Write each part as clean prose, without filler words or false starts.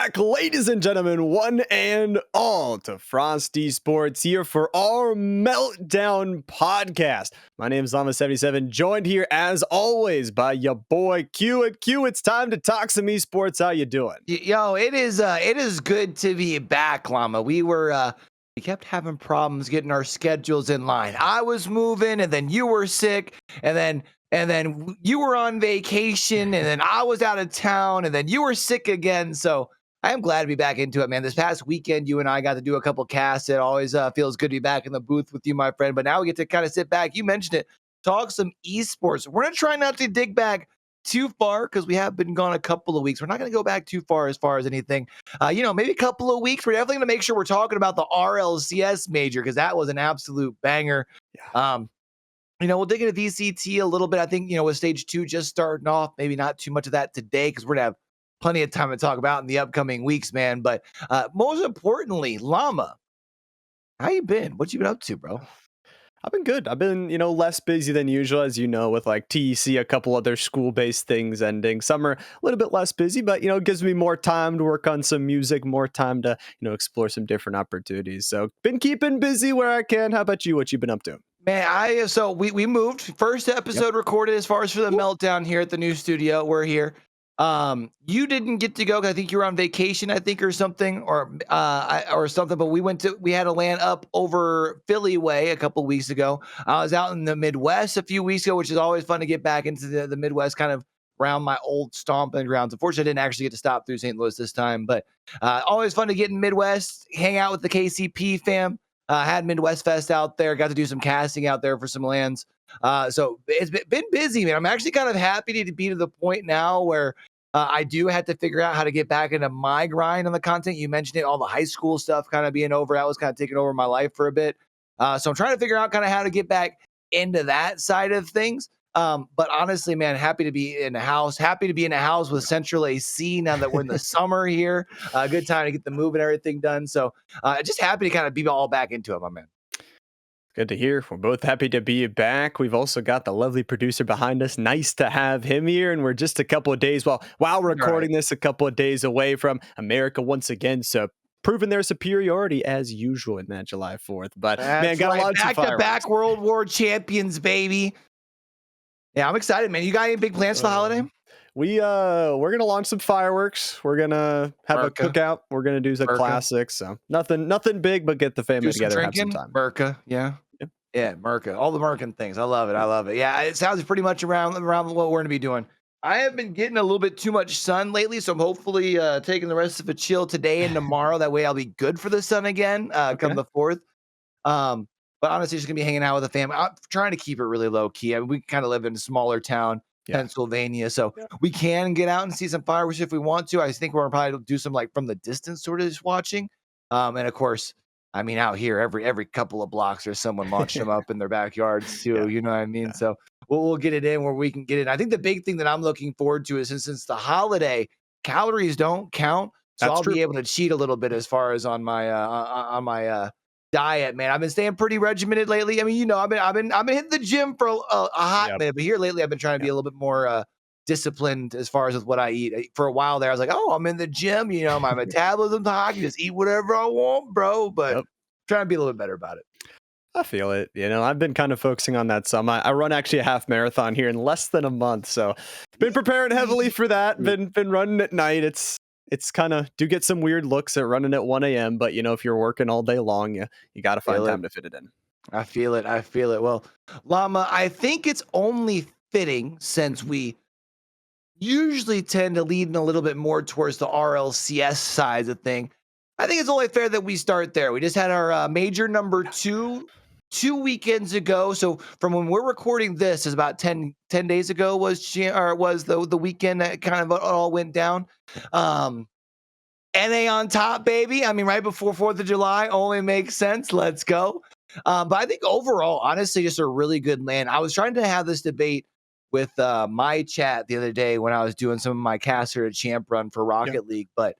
back, ladies and gentlemen, one and all, to forthe Esports here for our Meltdown podcast. My name is Llama77, joined here as always by your boy Q. Q, it's time to talk some esports. How you doing? Yo, it is good to be back, Llama. We kept having problems getting our schedules in line. I was moving, and then you were sick, and then you were on vacation, and then I was out of town, and then you were sick again. So I am glad to be back into it, man. This past weekend, you and I got to do a couple casts. It always feels good to be back in the booth with you, my friend. But now we get to kind of sit back. You mentioned it, talk some esports. We're gonna try not to dig back too far because we have been gone a couple of weeks. We're not going to go back too far as anything. Maybe a couple of weeks. We're definitely going to make sure we're talking about the RLCS Major because that was an absolute banger. Yeah. We'll dig into VCT a little bit. I think, with stage 2 just starting off, maybe not too much of that today because we're going to have plenty of time to talk about in the upcoming weeks, man. But most importantly, Llama, how you been? What you been up to, bro? I've been good. I've been, less busy than usual, as with like TEC, a couple other school-based things ending. Summer, a little bit less busy, but, it gives me more time to work on some music, more time to, explore some different opportunities. So been keeping busy where I can. How about you? What you been up to? Man, we moved. First episode recorded as far as for the Meltdown here at the new studio. We're here. You didn't get to go because I think you were on vacation, or something, or something. But we had a LAN up over Philly way a couple weeks ago. I was out in the Midwest a few weeks ago, which is always fun to get back into the Midwest, kind of around my old stomping grounds. Unfortunately, I didn't actually get to stop through St. Louis this time, but always fun to get in Midwest, hang out with the KCP fam. Had Midwest Fest out there, got to do some casting out there for some LANs. So it's been busy, man. I'm actually kind of happy to be to the point now where I do have to figure out how to get back into my grind on the content. You mentioned it, all the high school stuff kind of being over. That was kind of taking over my life for a bit. So I'm trying to figure out kind of how to get back into that side of things. But honestly, man, happy to be in a house. Happy to be in a house with central AC now that we're in the summer here. Good time to get the move and everything done. So just happy to kind of be all back into it, my man. Good to hear. We're both happy to be back. We've also got the lovely producer behind us. Nice to have him here. And we're just a couple of days, while recording this, a couple of days away from America once again. So proving their superiority as usual in that July 4th. But man, got a lot of back-to-back World War champions, baby. Yeah, I'm excited, man. You got any big plans for the holiday? We're gonna launch some fireworks. We're gonna have a cookout. We're gonna do some classics. So nothing big, but get the family together, have some time. Yeah, Merca. All the Mercan things. I love it. Yeah, it sounds pretty much around what we're going to be doing. I have been getting a little bit too much sun lately, so I'm hopefully taking the rest of a chill today and tomorrow. That way I'll be good for the sun again come the 4th. But honestly, just going to be hanging out with the family. I'm trying to keep it really low key. I mean, we kind of live in a smaller town, Pennsylvania, so we can get out and see some fireworks if we want to. I think we're going to probably do some like from the distance sort of just watching. And of course, I mean, out here, every couple of blocks, there's someone launching them up in their backyards too. You know what I mean? Yeah. So we'll get it in where we can get it. I think the big thing that I'm looking forward to is since the holiday, calories don't count, so I'll be able to cheat a little bit as far as on my diet, man. I've been staying pretty regimented lately. I mean, I've been hitting the gym for a hot minute, but here lately I've been trying to be a little bit more disciplined as far as with what I eat. For a while there, I was like, oh, I'm in the gym, my metabolism's high, I can just eat whatever I want, bro. But trying to be a little bit better about it. I feel it. I've been kind of focusing on that some. I run actually a half marathon here in less than a month, so been preparing heavily for that. Been running at night. It's kind of do get some weird looks at running at 1 a.m. But if you're working all day long, you got to find time to fit it in. I feel it. Well, Llama, I think it's only fitting since we usually tend to lean a little bit more towards the RLCS side of thing. I think it's only fair that we start there. We just had our major number 2 weekends ago. So from when we're recording this is about 10 days ago was the weekend that kind of all went down. NA on top, baby. I mean, right before 4th of July only makes sense. Let's go. But I think overall, honestly, just a really good LAN. I was trying to have this debate with my chat the other day when I was doing some of my caster to champ run for Rocket League, but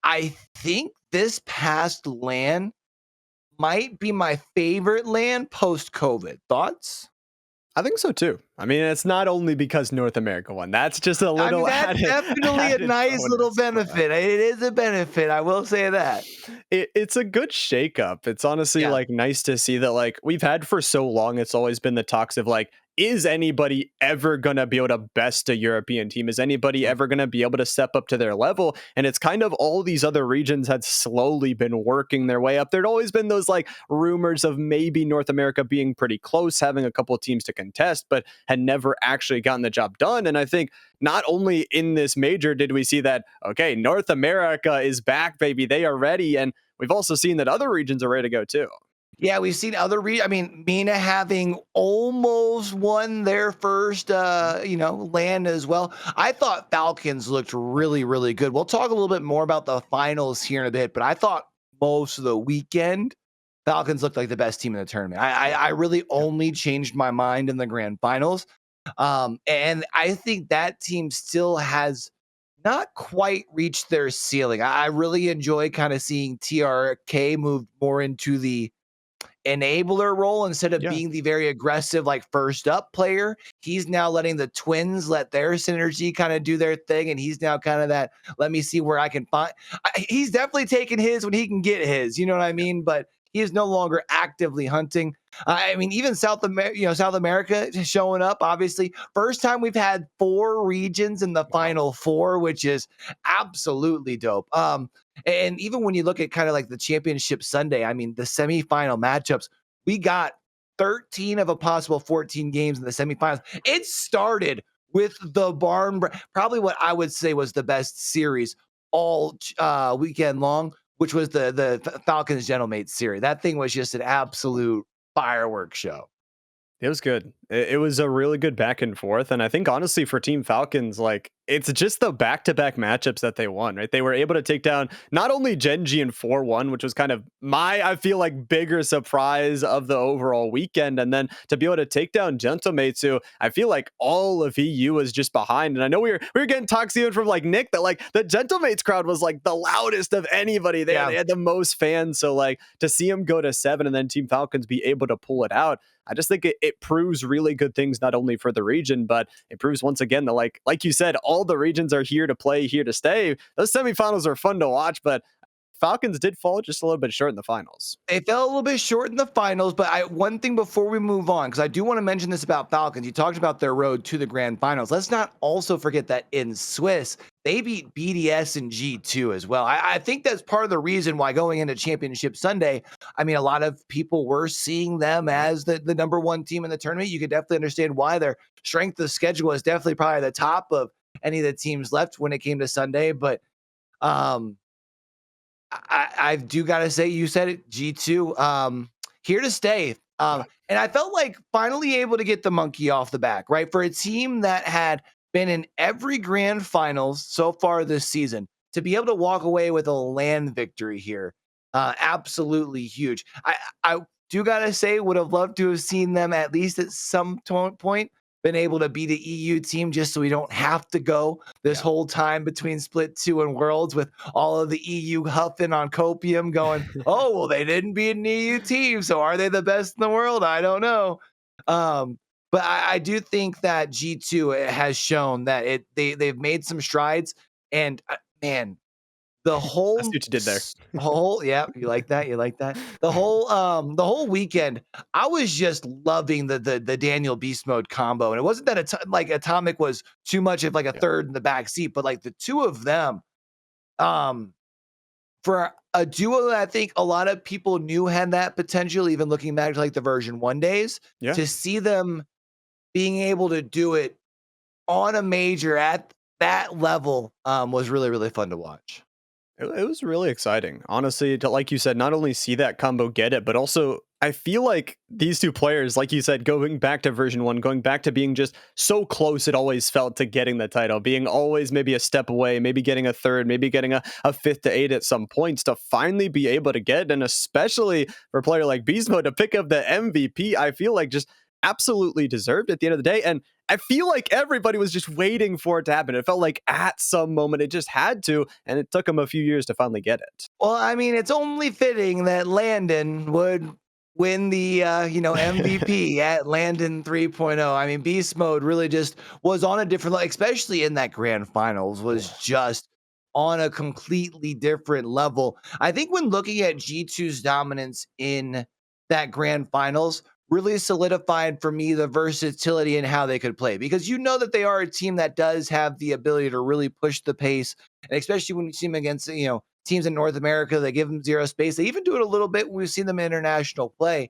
I think this past LAN might be my favorite LAN post-COVID. Thoughts? I think so too. I mean, it's not only because North America won. That's just a I mean, little that's added definitely a added nice little bonus, but benefit. It is a benefit, I will say that. it's a good shakeup. It's honestly Yeah. like nice to see that like we've had for so long. It's always been the talks of like, is anybody ever gonna be able to best a European team? Is anybody Mhm. ever gonna be able to step up to their level? And it's kind of all these other regions had slowly been working their way up. There'd always been those like rumors of maybe North America being pretty close, having a couple of teams to contest, but had never actually gotten the job done. And I think not only in this major did we see that, okay, North America is back, baby. They are ready. And we've also seen that other regions are ready to go too. Yeah, we've seen other I mean, MENA having almost won their first, land as well. I thought Falcons looked really, really good. We'll talk a little bit more about the finals here in a bit, but I thought most of the weekend, Falcons looked like the best team in the tournament. I really Yep. only changed my mind in the grand finals. And I think that team still has not quite reached their ceiling. I really enjoy kind of seeing TRK move more into the enabler role instead of Yeah. being the very aggressive, like first up player. He's now letting the twins let their synergy kind of do their thing. And he's now kind of that, let me see where I can find. He's definitely taking his when he can get his, you know what I mean? But he is no longer actively hunting. I mean, even South America is showing up. Obviously, first time we've had 4 regions in the Wow. final 4, which is absolutely dope. And even when you look at kind of like the championship Sunday, I mean, the semifinal matchups, we got 13 of a possible 14 games in the semifinals. It started with the probably what I would say was the best series all weekend long, which was the Falcons Gentlemates series. That thing was just an absolute fireworks show. It was good. It was a really good back and forth. And I think honestly for Team Falcons, like it's just the back-to-back matchups that they won, right? They were able to take down not only Genji in 4-1, which was kind of I feel like bigger surprise of the overall weekend. And then to be able to take down Gentlemates, who I feel like all of EU was just behind. And I know we were getting talks even from like Nick that like the Gentlemates crowd was like the loudest of anybody there. Yeah. They had the most fans. So like to see them go to 7 and then Team Falcons be able to pull it out, I just think it proves really good things not only for the region, but it proves once again that like you said, all the regions are here to play, here to stay. Those semifinals are fun to watch, but Falcons did fall just a little bit short in the finals. They fell a little bit short in the finals, but one thing before we move on, because I do want to mention this about Falcons. You talked about their road to the grand finals. Let's not also forget that in Swiss, they beat BDS and G2 as well. I think that's part of the reason why going into Championship Sunday, I mean, a lot of people were seeing them as the number one team in the tournament. You could definitely understand why their strength of schedule is definitely probably the top of any of the teams left when it came to Sunday. But um, I do gotta say, you said it, G2, here to stay. Yeah. And I felt like finally able to get the monkey off the back, right? For a team that had been in every grand finals so far this season, to be able to walk away with a LAN victory here, absolutely huge. I do gotta say, would have loved to have seen them at least at some point been able to beat the EU team just so we don't have to go this Yeah. whole time between Split 2 and Worlds with all of the EU huffing on copium going, oh, well, they didn't beat an EU team. So are they the best in the world? I don't know. But I do think that G2 has shown that they've made some strides. And man, the I see whole what you did there. yeah, you like that? You like that? The whole weekend, I was just loving the Daniel Beast Mode combo. And it wasn't that like Atomic was too much of like a Yeah. third in the back seat, but like the two of them, um, for a duo that I think a lot of people knew had that potential, even looking back to like the version 1 days, Yeah. to see them being able to do it on a major at that level, was really, really fun to watch. It was really exciting, honestly, to like you said, not only see that combo get it, but also I feel like these two players, like you said, going back to version 1, going back to being just so close it always felt to getting the title, being always maybe a step away, maybe getting a third, maybe getting a fifth to eight at some points to finally be able to get, and especially for a player like Beastmo to pick up the MVP, I feel like just absolutely deserved at the end of the day. And I feel like everybody was just waiting for it to happen. It felt like at some moment it just had to, and it took him a few years to finally get it. Well, I mean, it's only fitting that Landon would win the MVP at Landon 3.0. I mean, beast mode really just was on a different level, especially in that grand finals, was just on a completely different level. I think when looking at G2's dominance in that grand finals, really solidified for me the versatility and how they could play, because you know that they are a team that does have the ability to really push the pace, and especially when you see them against teams in North America, they give them zero space. They even do it a little bit when we've seen them in international play.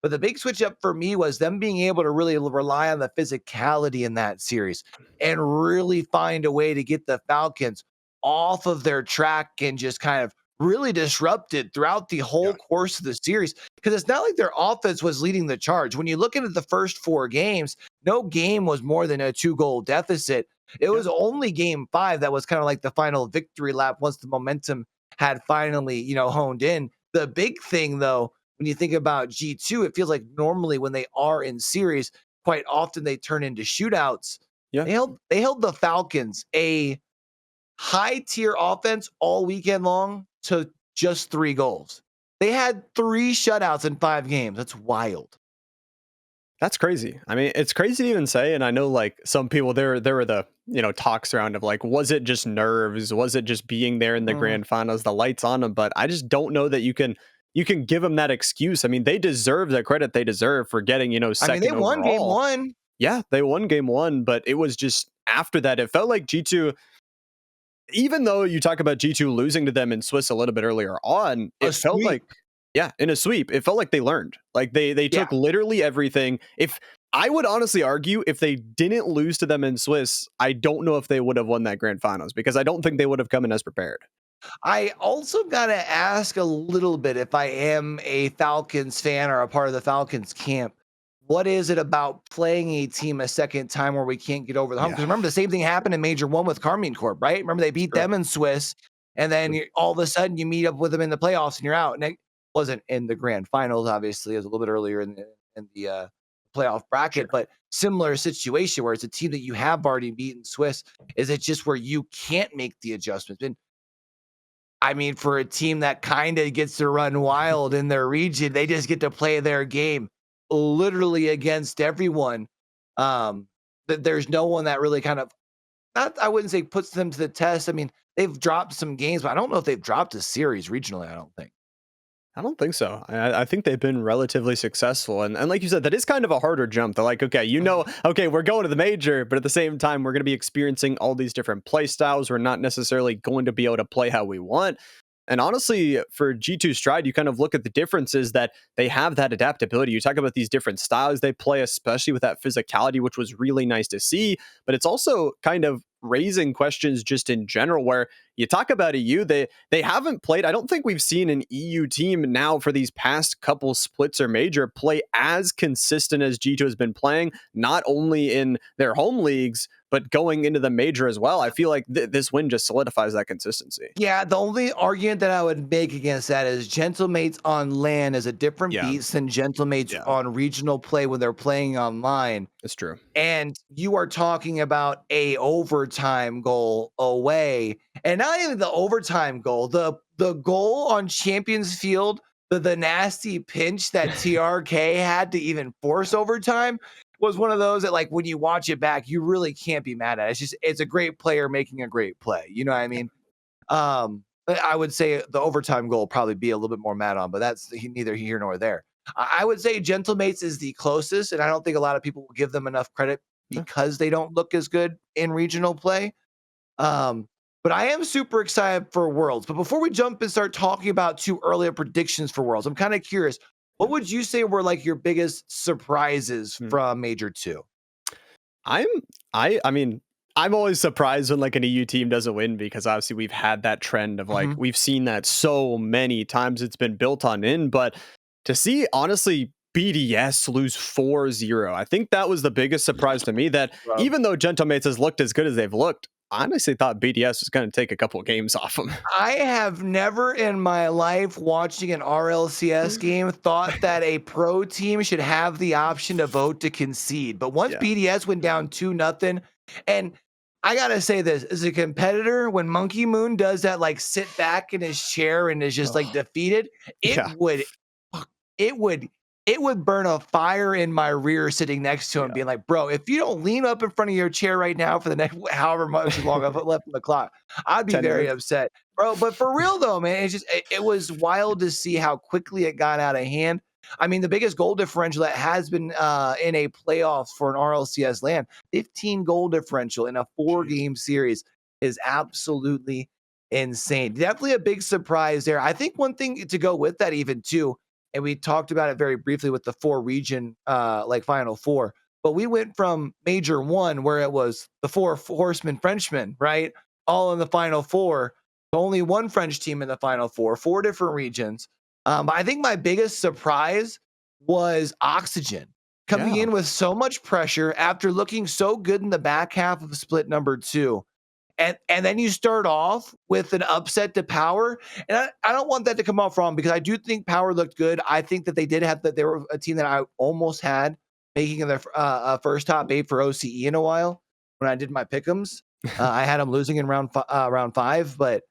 But the big switch up for me was them being able to really rely on the physicality in that series and really find a way to get the Falcons off of their track and just kind of really disrupted throughout the whole Yeah. course of the series. Because it's not like their offense was leading the charge. When you look into the first 4 games, no game was more than a 2-goal deficit. It Yeah. was only game 5 that was kind of like the final victory lap once the momentum had finally, honed in. The big thing, though, when you think about G2, it feels like normally when they are in series, quite often they turn into shootouts. Yeah. They held the Falcons, a high tier offense, all weekend long to just 3 goals. They had 3 shutouts in 5 games. That's wild. That's crazy. I mean, it's crazy to even say, and I know like some people there were the talks around of like, was it just nerves? Was it just being there in the Mm. grand finals, the lights on them? But I just don't know that you can give them that excuse. I mean, they deserve the credit they deserve for getting I mean, they second won game overall. 1. Yeah, they won game one, but it was just after that, it felt like G2, even though you talk about G2 losing to them in Swiss a little bit earlier on, A it felt like, sweep. yeah, in a sweep, it felt like they learned. Like they Yeah. took literally everything. If I would honestly argue if they didn't lose to them in Swiss, I don't know if they would have won that grand finals because I don't think they would have come in as prepared. I also got to ask a little bit, if I am a Falcons fan or a part of the Falcons camp, what is it about playing a team a second time where we can't get over the hump? Yeah, Because remember, the same thing happened in Major 1 with Carmine Corp, right? Remember, they beat true. them in Swiss, and then all of a sudden you meet up with them in the playoffs and you're out. And it wasn't in the grand finals, obviously, it was a little bit earlier in the playoff bracket, Sure. but similar situation where it's a team that you have already beaten Swiss. Is it just where you can't make the adjustments? And I mean, for a team that kind of gets to run wild in their region, they just get to play their game literally against everyone. There's no one that really kind of, not, I wouldn't say puts them to the test. I mean, they've dropped some games, but I don't know if they've dropped a series regionally. I don't think. I don't think so. I think they've been relatively successful. And like you said, that is kind of a harder jump. They're like, okay, Mhm. okay, we're going to the major, but at the same time, we're going to be experiencing all these different play styles. We're not necessarily going to be able to play how we want. And honestly, for G2 Stride, you kind of look at the differences that they have that adaptability. You talk about these different styles they play, especially with that physicality, which was really nice to see. But it's also kind of raising questions just in general, where you talk about EU, they haven't played. I don't think we've seen an EU team now for these past couple splits or major play as consistent as G2 has been playing, not only in their home leagues, but going into the major as well. I feel like this win just solidifies that consistency. Yeah, the only argument that I would make against that is Gentlemates on LAN is a different Yeah, beast than Gentlemates yeah, on regional play when they're playing online. it's true. And you are talking about a overtime goal away, and not even the overtime goal, the goal on Champions Field, the nasty pinch that TRK had to even force overtime was one of those that, like, when you watch it back, you really can't be mad at. It's a great player making a great play. You know what I mean? I would say the overtime goal probably be a little bit more mad on, but that's neither here nor there. I would say Gentlemates is the closest, and I don't think a lot of people will give them enough credit Yeah. because they don't look as good in regional play. Um, but I am super excited for Worlds. But before we jump and start talking about 2 earlier predictions for Worlds, I'm kind of curious. What would you say were like your biggest surprises Yeah. from Major 2? I'm I mean, I'm always surprised when like an EU team doesn't win because obviously we've had that trend of like Mhm. we've seen that so many times it's been built on in, but to see honestly BDS lose 4-0, I think that was the biggest surprise to me that Bro. even though Gentlemates has looked as good as they've looked, I honestly thought BDS was going to take a couple of games off them. I have never in my life watching an RLCS game thought that a pro team should have the option to vote to concede. But once Yeah. BDS went down 2-0, and I gotta say this, as a competitor, when Monkey Moon does that, like sit back in his chair and is just like Oh, defeated, it yeah. would it would it would burn a fire in my rear sitting next to him, Yeah. being like, bro, if you don't lean up in front of your chair right now for the next however much long I've left on the clock, I'd be 10 very minutes. upset. Bro, but for real though, man, it was wild to see how quickly it got out of hand. I mean, the biggest goal differential that has been in a playoffs for an RLCS LAN, 15 goal differential in a 4-game series is absolutely insane. Definitely a big surprise there. I think one thing to go with that even too, and we talked about it very briefly with the 4 region like final four, but we went from major 1 where it was the 4 horsemen Frenchmen, right? All in the final four. Only one French team in the final four, 4 different regions. But I think my biggest surprise was Oxygen coming Yeah. in with so much pressure after looking so good in the back half of split number 2. And then you start off with an upset to Power. And I don't want that to come off wrong because I do think Power looked good. I think that they did have that. They were a team that I almost had making their first top 8 for OCE in a while when I did my pick'ems. I had them losing in round 5, but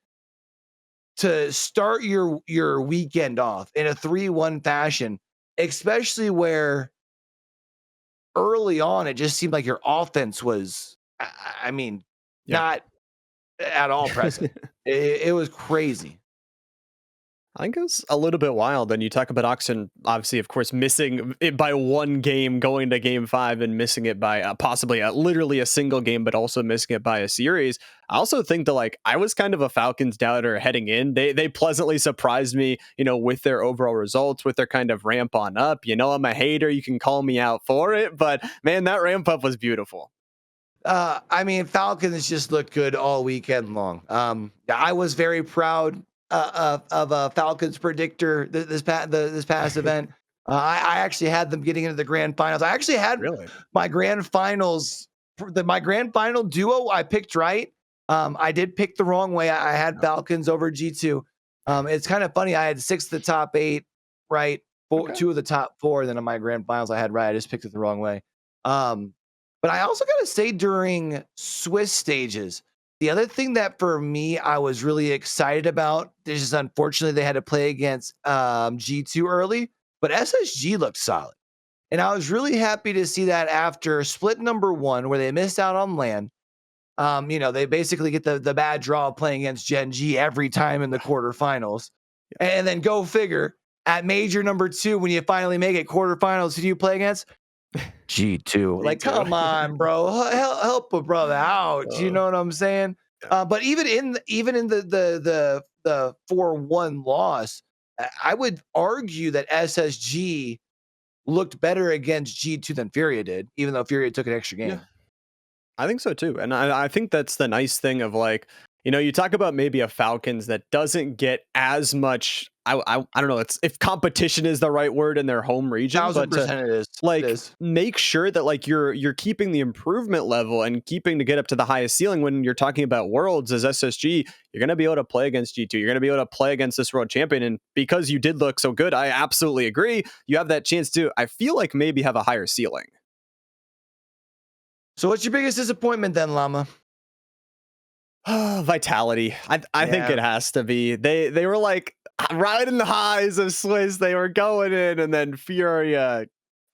to start your weekend off in a 3-1 fashion, especially where early on it just seemed like your offense was, I mean, Yeah. not at all present. It was crazy. I think it was a little bit wild. And you talk about Oxen, obviously, of course, missing it by 1 game, going to game 5 and missing it by possibly literally a single game, but also missing it by a series. I also think that like I was kind of a Falcons doubter heading in. They pleasantly surprised me, with their overall results, with their kind of ramp on up. I'm a hater. You can call me out for it, but man, that ramp up was beautiful. I mean, Falcons just looked good all weekend long. I was very proud of a Falcons predictor this past event. I actually had them getting into the grand finals. I actually had Really? my grand finals, my grand final duo. I picked right. I did pick the wrong way. I had Oh, Falcons over G2. It's kind of funny. I had 6 of the top 8 right, okay. 2 of the top 4. And then in my grand finals, I had right. I just picked it the wrong way. But I also got to say during Swiss stages, the other thing that for me I was really excited about, this is unfortunately they had to play against G2 early, but SSG looked solid. And I was really happy to see that after split number 1 where they missed out on LAN. They basically get the bad draw of playing against Gen G every time in the quarterfinals. Yeah. And then go figure at major number 2, when you finally make it quarterfinals, who do you play against? G2. Me Like, too. come on, bro. Help a brother out. You Uh, know what I'm saying? yeah. But even in the 4-1 loss, I would argue that SSG looked better against G2 than Furia did, even though Furia took an extra Yeah. game. I think so too. And I think that's the nice thing of like, you talk about maybe a Falcons that doesn't get as much. I don't know. It's if competition is the right word in their home region, Thousand but to percent it is. It like is. make sure that like you're keeping the improvement level and keeping to get up to the highest ceiling when you're talking about worlds as SSG, you're going to be able to play against G2. You're going to be able to play against this world champion. And because you did look so good, I absolutely agree. You have that chance to, I feel like maybe have a higher ceiling. So what's your biggest disappointment then, Llama? Vitality. I think Yeah. it has to be. They were like riding the highs of Swiss. They were going in, and then Furia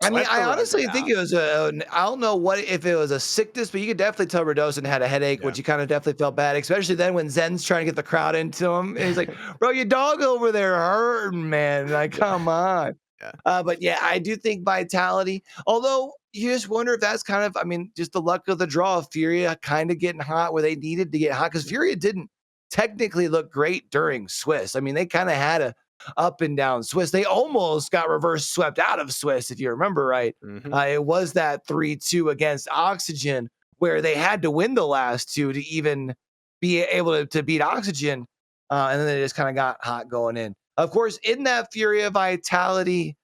I mean, swept I the rug right honestly think out. it was I don't know what if it was a sickness, but you could definitely tell Radosin had a headache, Yeah. which you kind of definitely felt bad, especially then when Zen's trying to get the crowd into him. And he's like, bro, your dog over there hurting, man. Like, Yeah. come on. Yeah. But yeah, I do think Vitality, although you just wonder if that's kind of, I mean, just the luck of the draw of Furia kind of getting hot where they needed to get hot because Furia didn't technically look great during Swiss. I mean, they kind of had a up and down Swiss. They almost got reverse swept out of Swiss, if you remember right. Hmm. It was that 3-2 against Oxygen where they had to win the last 2 to even be able to beat Oxygen. And then they just kind of got hot going in. Of course, in that Furia Vitality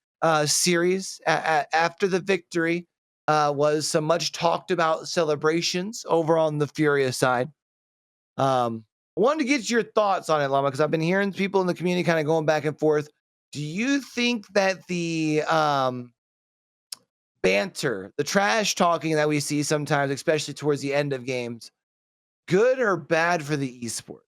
series, after the victory, was some much talked about celebrations over on the Furia side. I wanted to get your thoughts on it, Llama, because I've been hearing people in the community kind of going back and forth. Do you think that the banter, the trash talking that we see sometimes, especially towards the end of games, good or bad for the esport?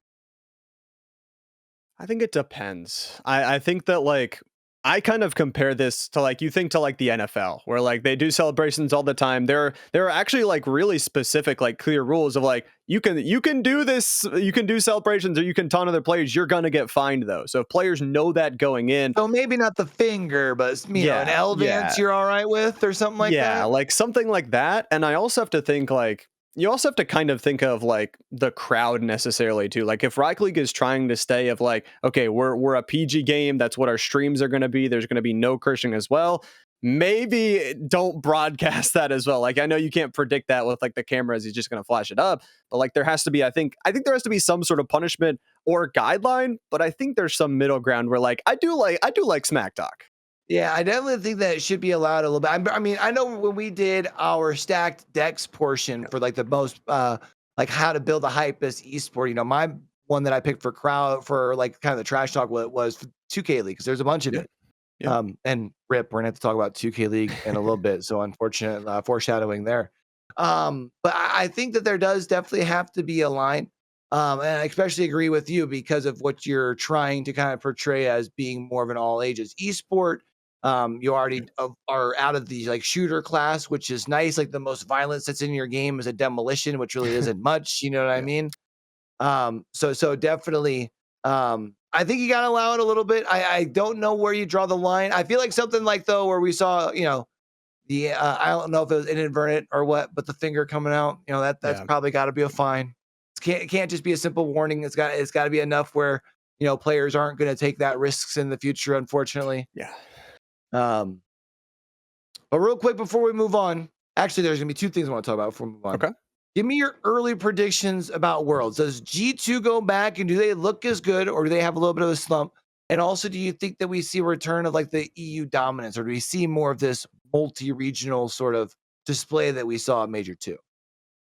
I think it depends. I think that like I kind of compare this to like you think to like the NFL where like they do celebrations all the time. There are actually like really specific like clear rules of like you can do this, you can do celebrations or you can taunt other players, you're gonna get fined though. So if players know that going in, So maybe not the finger, but an yeah, L yeah. dance you're all right with or something like Yeah, that? like something like that. And I also have to think like you also have to kind of think of like the crowd necessarily too. Like if Rocket League is trying to stay of like, okay, we're a PG game, that's what our streams are gonna be. There's gonna be no cursing as well. Maybe don't broadcast that as well. Like I know you can't predict that with like the cameras, he's just gonna flash it up. But like there has to be, I think there has to be some sort of punishment or guideline, but I think there's some middle ground where like I do like smack talk. Yeah, I definitely think that it should be allowed a little bit. I mean, I know when we did our stacked decks portion for like the most like how to build the hypest esport, my one that I picked for crowd for like kind of the trash talk was 2K League because there's a bunch of Yeah. it. Yeah. And rip, we're gonna have to talk about 2K League in a little bit. So unfortunate foreshadowing there. But I think that there does definitely have to be a line. And I especially agree with you because of what you're trying to kind of portray as being more of an all ages esport. You already are out of the like shooter class, which is nice. Like the most violence that's in your game is a demolition, which really isn't much. You know what I Yeah. mean? So definitely, I think you gotta allow it a little bit. I don't know where you draw the line. I feel like something like though where we saw, the I don't know if it was inadvertent or what, but the finger coming out, that's Yeah. probably got to be a fine. It can't just be a simple warning. It's got to be enough where players aren't going to take that risks in the future, unfortunately. Yeah. Um, but real quick before we move on, actually, there's gonna be two things I want to talk about before we move on. Okay. Give me your early predictions about Worlds. Does G2 go back and do they look as good or do they have a little bit of a slump? And also, do you think that we see a return of like the EU dominance or do we see more of this multi-regional sort of display that we saw at Major 2?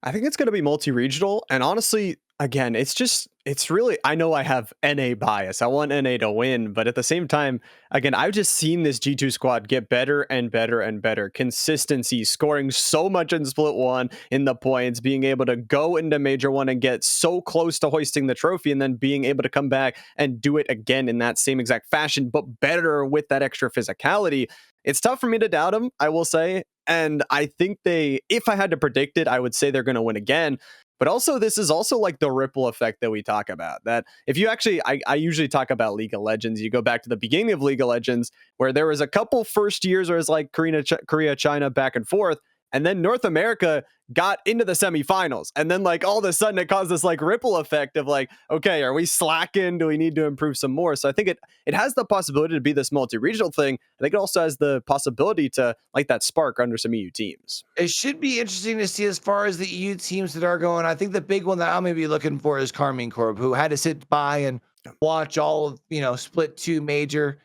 I think it's going to be multi-regional, and honestly, again, it's really, I know I have NA bias. I want NA to win, but at the same time, again, I've just seen this G2 squad get better and better and better. Consistency, scoring so much in split one in the points, being able to go into major one and get so close to hoisting the trophy, and then being able to come back and do it again in that same exact fashion, but better with that extra physicality. It's tough for me to doubt them, I will say. And I think if I had to predict it, I would say they're going to win again. But also, this is also like the ripple effect that we talk about. That if you actually, I usually talk about League of Legends. You go back to the beginning of League of Legends, where there was a couple first years where it was like Korea, China, back and forth. And then North America got into the semifinals. And then like all of a sudden it caused this like ripple effect of like, okay, are we slacking? Do we need to improve some more? So I think it has the possibility to be this multi-regional thing. I think it also has the possibility to like that spark under some EU teams. It should be interesting to see as far as the EU teams that are going. I think the big one that I'm maybe looking for is Carmine Corp, who had to sit by and watch all of split two major.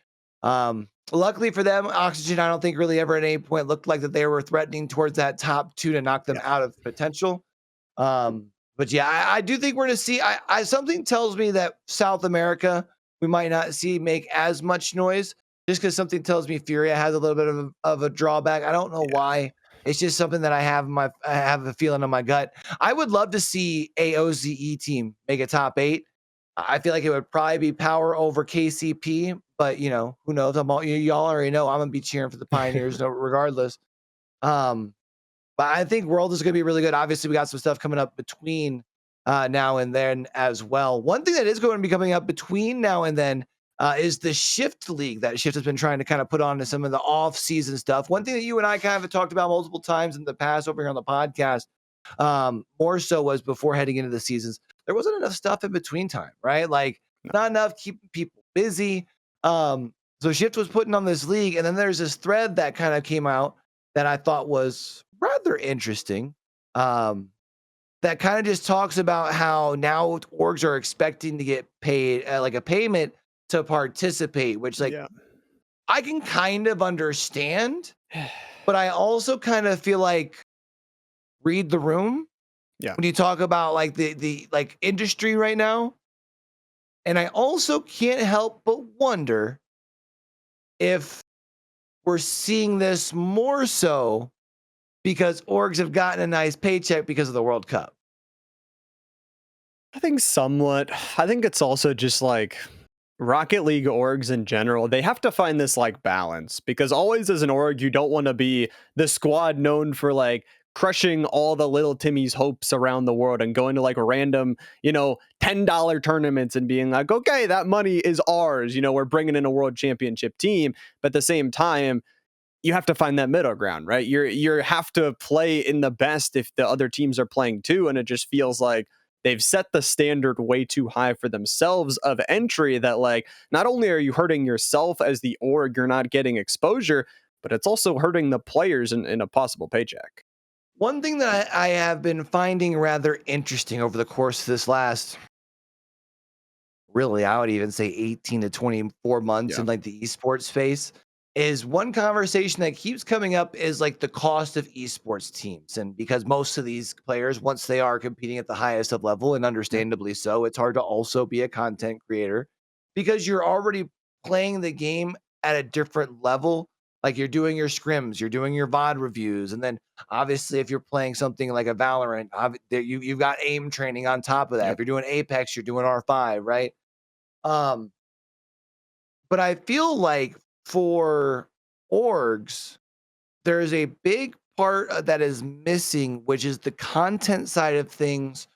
Luckily for them, Oxygen, I don't think really ever at any point looked like that they were threatening towards that top two to knock them Yeah. out of potential. But yeah, I do think we're going to see. Something tells me that South America we might not see make as much noise, just because something tells me Furia has a little bit of a drawback. I don't know why. It's just something that I have a feeling in my gut. I would love to see a OZE team make a top 8. I feel like it would probably be Power over KCP, but who knows? Y'all already know I'm gonna be cheering for the Pioneers, no, regardless. Um, but I think World is gonna be really good. Obviously, we got some stuff coming up between now and then as well. One thing that is going to be coming up between now and then is the Shift League that Shift has been trying to kind of put on to some of the off-season stuff. One thing that you and I kind of have talked about multiple times in the past over here on the podcast, more so was before heading into the seasons. There wasn't enough stuff in between time, right? Like not enough keeping people busy. So Shift was putting on this league, and then there's this thread that kind of came out that I thought was rather interesting. That kind of just talks about how now orgs are expecting to get paid like a payment to participate, which like Yeah. I can kind of understand, but I also kind of feel like read the room Yeah. when you talk about like the like industry right now. And I also can't help but wonder if we're seeing this more so because orgs have gotten a nice paycheck because of the World Cup. I think somewhat. I think it's also just like Rocket League orgs in general, they have to find this like balance because always as an org, you don't want to be the squad known for like crushing all the little Timmy's hopes around the world and going to like random, $10 tournaments and being like, okay, that money is ours. We're bringing in a world championship team. But at the same time, you have to find that middle ground, right? You have to play in the best if the other teams are playing too, and it just feels like they've set the standard way too high for themselves of entry that like not only are you hurting yourself as the org, you're not getting exposure, but it's also hurting the players in a possible paycheck. One thing that I have been finding rather interesting over the course of this last, really, I would even say 18 to 24 months Yeah. in like the esports space is one conversation that keeps coming up is like the cost of esports teams. And because most of these players, once they are competing at the highest of level, and Yeah. understandably so, it's hard to also be a content creator because you're already playing the game at a different level. Like you're doing your scrims, you're doing your VOD reviews. And then obviously, if you're playing something like a Valorant, you've got aim training on top of that. Yeah. If you're doing Apex, you're doing R5, right? Um, but I feel like for orgs, there's a big part that is missing, which is the content side of things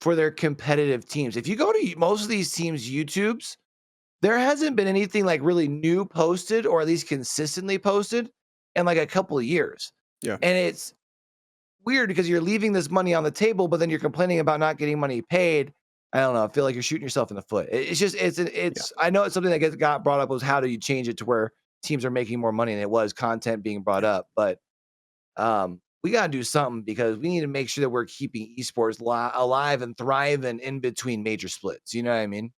for their competitive teams. If you go to most of these teams' YouTubes, there hasn't been anything like really new posted or at least consistently posted in like a couple of years. Yeah. And it's weird because you're leaving this money on the table, but then you're complaining about not getting money paid. I don't know. I feel like you're shooting yourself in the foot. It's just Yeah. I know it's something that got brought up was how do you change it to where teams are making more money, and it was content being brought up, but we got to do something because we need to make sure that we're keeping esports alive and thriving in between major splits. You know what I mean?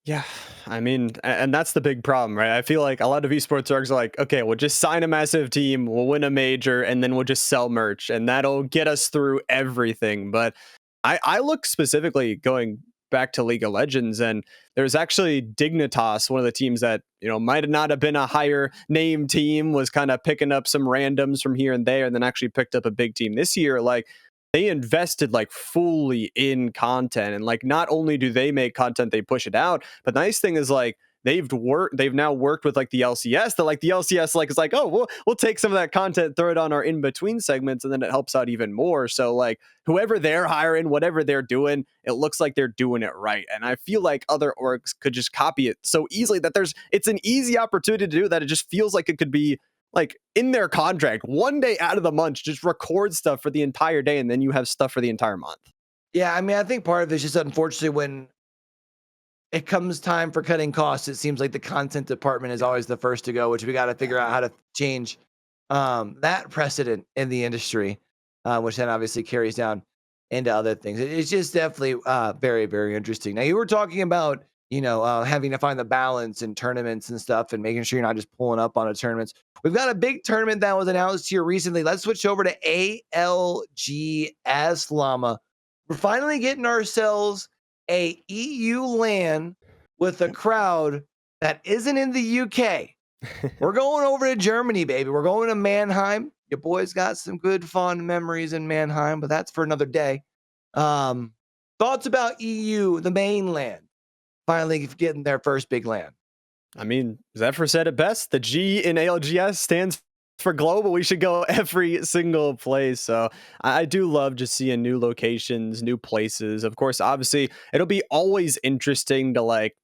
Yeah, I mean, and that's the big problem, right? I feel like a lot of esports orgs are like, okay, we'll just sign a massive team, we'll win a major, and then we'll just sell merch, and that'll get us through everything. But I look specifically going back to League of Legends, and there's actually Dignitas, one of the teams that might not have been a higher name team, was kind of picking up some randoms from here and there, and then actually picked up a big team this year. Like they invested like fully in content, and like not only do they make content, they push it out, but the nice thing is like they've now worked with like the LCS, that like the LCS like is like, oh, we'll take some of that content, throw it on our in between segments, and then it helps out even more. So like whoever they're hiring, whatever they're doing, it looks like they're doing it right, and I feel like other orgs could just copy it so easily that it's an easy opportunity to do that. It just feels like it could be like in their contract, one day out of the month, just record stuff for the entire day, and then you have stuff for the entire month. Yeah, I mean, I think part of it's just unfortunately when it comes time for cutting costs, it seems like the content department is Yeah. always the first to go, which we got to figure out how to change that precedent in the industry, which then obviously carries down into other things. It's just definitely very, very interesting. Now, you were talking about, having to find the balance in tournaments and stuff and making sure you're not just pulling up on a tournaments. We've got a big tournament that was announced here recently. Let's switch over to ALGS Llama. We're finally getting ourselves a EU LAN with a Yep. crowd that isn't in the UK. We're going over to Germany, baby. We're going to Mannheim. Your boys got some good fond memories in Mannheim, but that's for another day. Thoughts about EU, the mainland, finally getting their first big LAN. I mean, Zephyr said it best. The G in ALGS stands for global. We should go every single place. So I do love just seeing new locations, new places. Of course, obviously, it'll be always interesting to like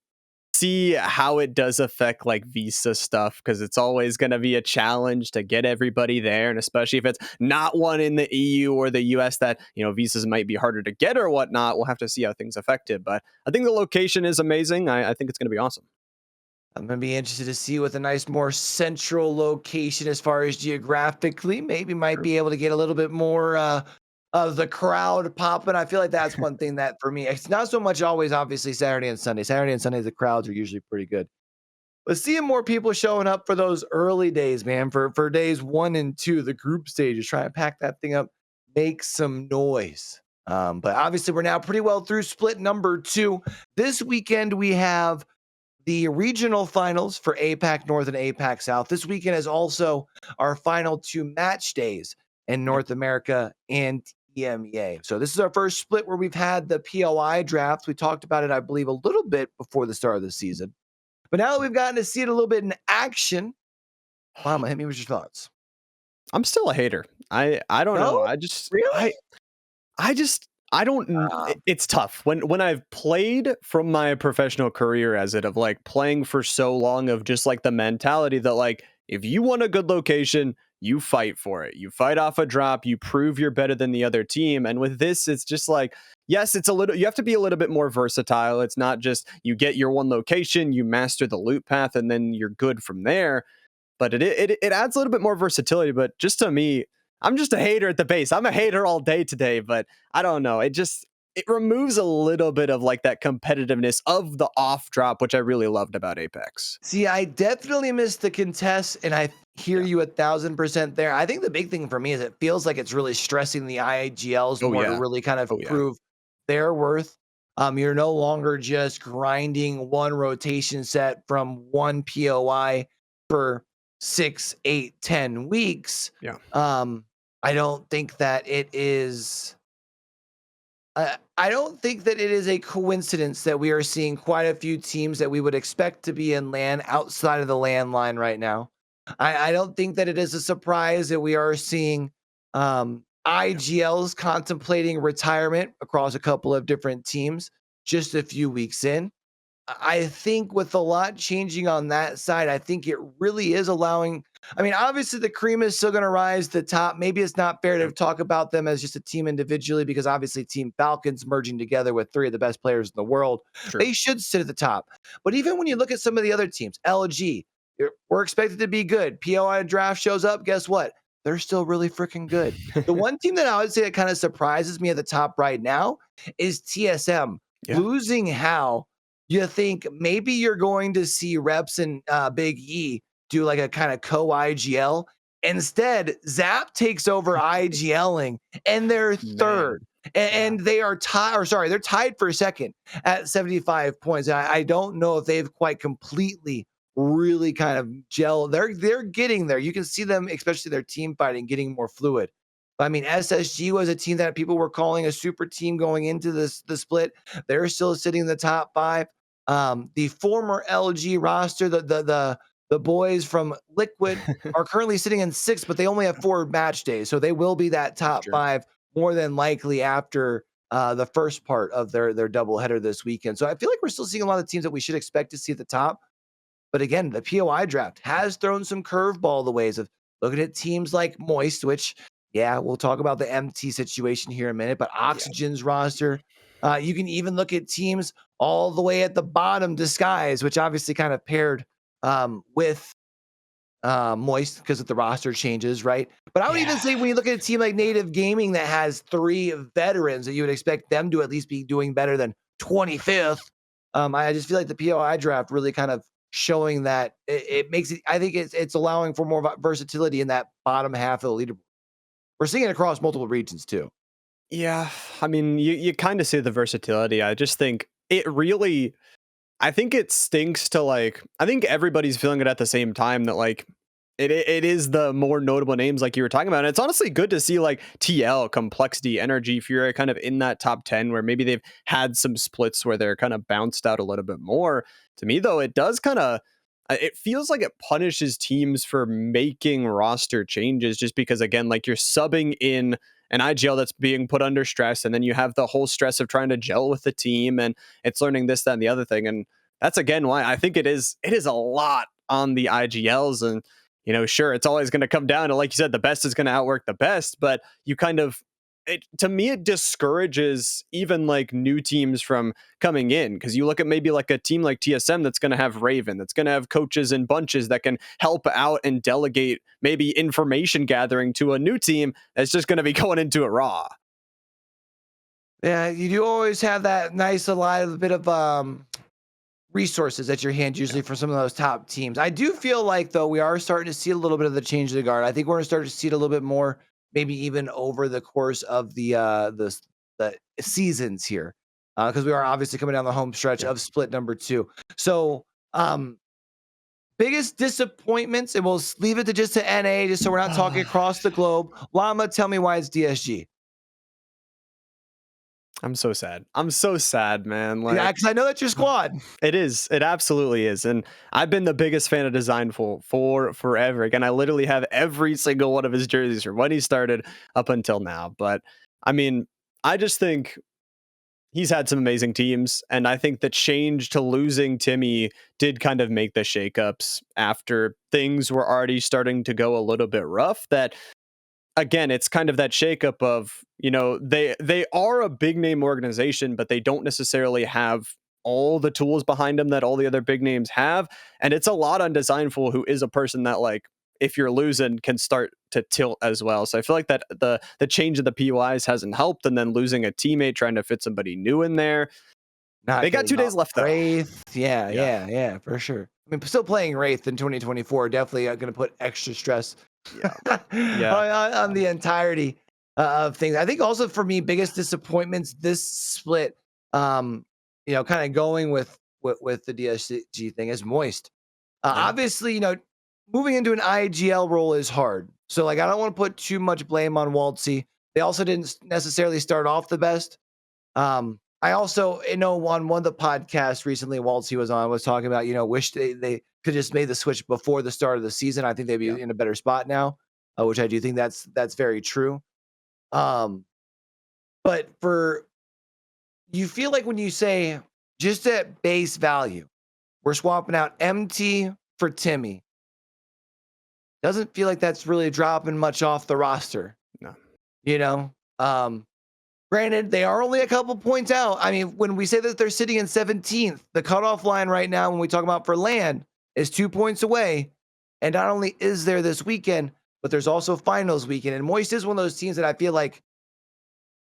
see how it does affect like visa stuff, because it's always going to be a challenge to get everybody there, and especially if it's not one in the EU or the US that visas might be harder to get or whatnot. We'll have to see how things affect it, but I think the location is amazing. I think it's going to be awesome. I'm gonna be interested to see with a nice, more central location as far as geographically. Maybe might Sure. be able to get a little bit more of the crowd popping. I feel like that's one thing that for me, it's not so much always obviously Saturday and Sunday. Saturday and Sunday, the crowds are usually pretty good. But seeing more people showing up for those early days, man, for days 1 and 2, the group stages, try and pack that thing up, make some noise. But obviously, we're now pretty well through split number 2. This weekend, we have the regional finals for APAC North and APAC South. This weekend is also our final 2 match days in Yep. North America and EMEA. So this is our first split where we've had the POI draft. We talked about it, I believe, a little bit before the start of the season. But now that we've gotten to see it a little bit in action, Llama, hit me with your thoughts. I'm still a hater. I don't know. No? Really? I don't it's tough. When I've played from my professional career as it of like playing for so long of just like the mentality that like if you want a good location, you fight for it. You fight off a drop, you prove you're better than the other team. And with this, it's just like, yes, it's a little you have to be a little bit more versatile. It's not just you get your one location, you master the loot path, and then you're good from there. But it adds a little bit more versatility. But just to me, I'm just a hater at the base. I'm a hater all day today, but I don't know. It removes a little bit of like that competitiveness of the off drop, which I really loved about Apex. See, I definitely missed the contest, and I hear Yeah. you 1,000% there. I think the big thing for me is it feels like it's really stressing the IGLs Oh more to yeah. really kind of Oh yeah. prove their worth. You're no longer just grinding one rotation set from one POI for 6, 8, 10 weeks. Yeah. I don't think that it is I don't think that it is a coincidence that we are seeing quite a few teams that we would expect to be in LAN outside of the LAN line right now. I don't think that it is a surprise that we are seeing Yeah. IGLs contemplating retirement across a couple of different teams just a few weeks in. I think with a lot changing on that side, I think it really is allowing. I mean, obviously the cream is still going to rise to the top. Maybe it's not fair to Yeah. talk about them as just a team individually because obviously Team Falcons merging together with three of the best players in the world, True. they should sit at the top. But even when you look at some of the other teams, LG, we're expected to be good. POI draft shows up. Guess what? They're still really freaking good. The one team that I would say that kind of surprises me at the top right now is TSM. Yeah. Losing How, you think maybe you're going to see Reps and Big E do like a kind of co-IGL. Instead, Zap takes over IGLing and they're Man. third. Yeah. And they are tied, or sorry, they're tied for second at 75 points. I don't know if they've quite completely really kind of gel. They're getting there. You can see them, especially their team fighting, getting more fluid. I mean, SSG was a team that people were calling a super team going into the split. They're still sitting in the top five. The former LG roster, the boys from Liquid are currently sitting in sixth, but they only have 4 match days, so they will be that That's top true. five more than likely after the first part of their doubleheader this weekend. So I feel like we're still seeing a lot of teams that we should expect to see at the top. But again, the POI draft has thrown some curveball the ways of looking at teams like Moist, which, yeah, we'll talk about the MT situation here in a minute, but Yeah. Oxygen's roster. You can even look at teams all the way at the bottom, Disguise, which obviously kind of paired with Moist because of the roster changes, right? But I would even Yeah. say when you look at a team like Native Gaming that has 3 veterans, that you would expect them to at least be doing better than 25th. I just feel like the POI draft really kind of showing that it makes it. I think it's allowing for more versatility in that bottom half of the leaderboard. We're seeing it across multiple regions too. Yeah. I mean, you kind of see the versatility. I just think it really I think it stinks to like I think everybody's feeling it at the same time that like it is the more notable names like you were talking about. And it's honestly good to see like TL, Complexity, Energy, Fury kind of in that top 10 where maybe they've had some splits where they're kind of bounced out a little bit more. To me though, it does kind of it feels like it punishes teams for making roster changes just because again like you're subbing in an IGL that's being put under stress and then you have the whole stress of trying to gel with the team and it's learning this that and the other thing and that's again why I think it is a lot on the IGLs and sure it's always going to come down to like you said the best is going to outwork the best but you kind of it to me it discourages even like new teams from coming in because you look at maybe like a team like TSM that's going to have Raven that's going to have coaches and bunches that can help out and delegate maybe information gathering to a new team that's just going to be going into it raw. Yeah, you do always have that nice a little bit of resources at your hand Yeah. usually for some of those top teams. I do feel like though we are starting to see a little bit of the change of the guard. I think we're going to start to see it a little bit more, maybe even over the course of the seasons here, because we are obviously coming down the home stretch Yeah. of split number 2. So, biggest disappointments, and we'll leave it to just to NA, just so we're not talking across the globe. Llama, tell me why it's DSG. I'm so sad. I'm so sad, man. Yeah, Like, because I know that's your squad. it is. It absolutely is. And I've been the biggest fan of Designful for forever. Again, I literally have every single one of his jerseys from when he started up until now. But I mean, I just think he's had some amazing teams. And I think the change to losing Timmy did kind of make the shakeups after things were already starting to go a little bit rough. That again, it's kind of that shakeup of, they are a big name organization, but they don't necessarily have all the tools behind them that all the other big names have. And it's a lot on Designful, who is a person that, like, if you're losing, can start to tilt as well. So I feel like that the change of the PYs hasn't helped, and then losing a teammate, trying to fit somebody new in there. Not They got getting 2 days off left though. Wraith. Yeah, Yeah. yeah, yeah, for sure. I mean, still playing Wraith in 2024 definitely going to put extra stress Yeah. on, Yeah. on the entirety of things. I think also for me, biggest disappointments this split. Kind of going with the DSG thing is Moist. Yeah. Obviously, moving into an IGL role is hard. So like, I don't want to put too much blame on Waltzy. They also didn't necessarily start off the best. I also, on one of the podcasts recently, Waltzy was on, was talking about, wish they could just made the switch before the start of the season. I think they'd be Yeah. in a better spot now, which I do think that's very true. But you feel like when you say just at base value, we're swapping out MT for Timmy, doesn't feel like that's really dropping much off the roster. No. You know, granted, they are only a couple points out. I mean, when we say that they're sitting in 17th, the cutoff line right now, when we talk about for LAN, is 2 points away. And not only is there this weekend, but there's also finals weekend. And Moist is one of those teams that I feel like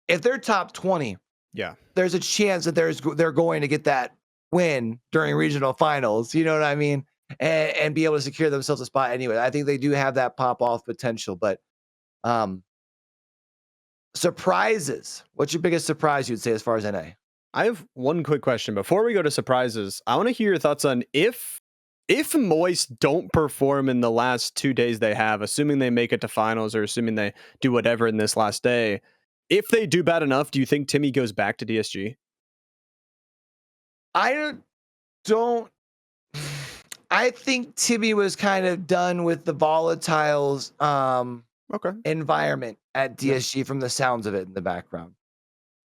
if they're top 20, Yeah. there's a chance that they're going to get that win during regional finals. You know what I mean? And be able to secure themselves a spot anyway. I think they do have that pop off potential, but surprises. What's your biggest surprise you'd say as far as NA? I have one quick question before we go to surprises. I want to hear your thoughts on if Moist don't perform in the last 2 days they have, assuming they make it to finals or assuming they do whatever in this last day. If they do bad enough, do you think Timmy goes back to DSG? I don't. I think Timmy was kind of done with the volatiles Okay. environment at DSG from the sounds of it in the background.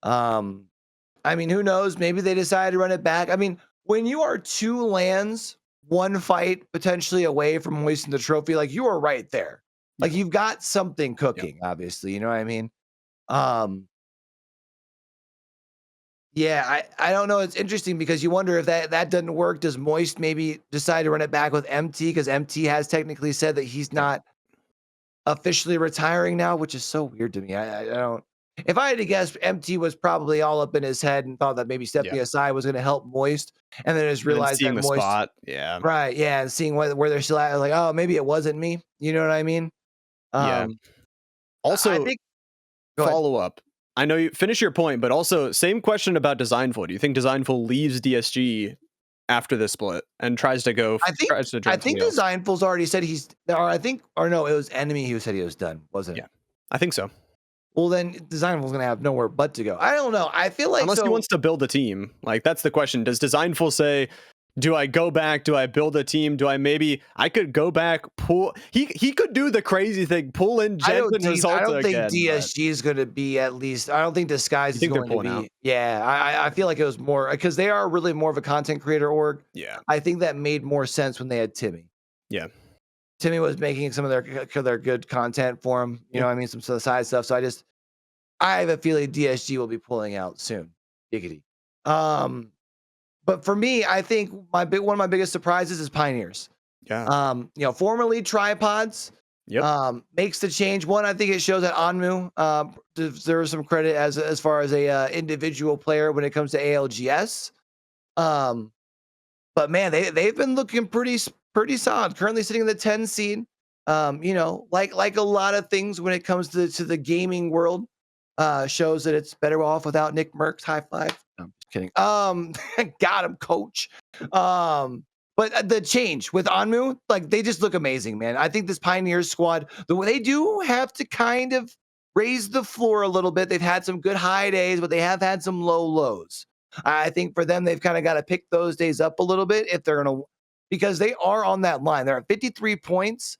I mean, who knows? Maybe they decided to run it back. I mean, when you are 2 lands, 1 fight potentially away from hoisting the trophy, like you are right there. Like you've got something cooking, obviously. You know what I mean? Yeah, I don't know. It's interesting because you wonder if that doesn't work. Does Moist maybe decide to run it back with MT? Because MT has technically said that he's not officially retiring now, which is so weird to me. I don't. If I had to guess, MT was probably all up in his head and thought that maybe stepping aside was going to help Moist, and then just And then realized seeing that the Moist, spot. Yeah. right? Yeah, and seeing where they're still at, like, oh, maybe it wasn't me. You know what I mean? Yeah. Um, I Also, think. Go ahead. follow up. I know you finish your point, but also same question about Designful. Do you think Designful leaves DSG after this split and tries to I join think somebody else? Designful's already said or no, it was Enemy who said he was done, wasn't it? Yeah, I think so. Well, then Designful's gonna have nowhere but to go. I don't know. I feel like Unless he wants to build a team. Like, that's the question. Does Designful say, do I go back? Do I build a team? I could go back, pull. He could do the crazy thing, pull in I Jens don't and think I Resulta don't think again. But DSG is gonna be at least. I don't think Disguise you is think they're going to pulling out? be. Yeah, I feel like it was more because they are really more of a content creator org. Yeah. I think that made more sense when they had Timmy. Yeah. Timmy was making some of their good content for him. You know what I mean? Some of the side stuff. So I have a feeling DSG will be pulling out soon. Giggity. But for me, I think one of my biggest surprises is Pioneers. Yeah. Formerly Tripods. Yep. Makes the change. One, I think it shows that Anmu deserves some credit as far as a individual player when it comes to ALGS. But man, they've been looking pretty solid. Currently sitting in the 10 seed. Like a lot of things when it comes to the gaming world, shows that it's better off without Nick Merckx. High five. No, I'm just kidding. Got him, coach. But the change with Anmu, like they just look amazing, man. I think this Pioneers squad, the way they do have to kind of raised the floor a little bit. They've had some good high days, but they have had some low lows. I think for them, they've kind of got to pick those days up a little bit if they're going to, because they are on that line. They're at 53 points.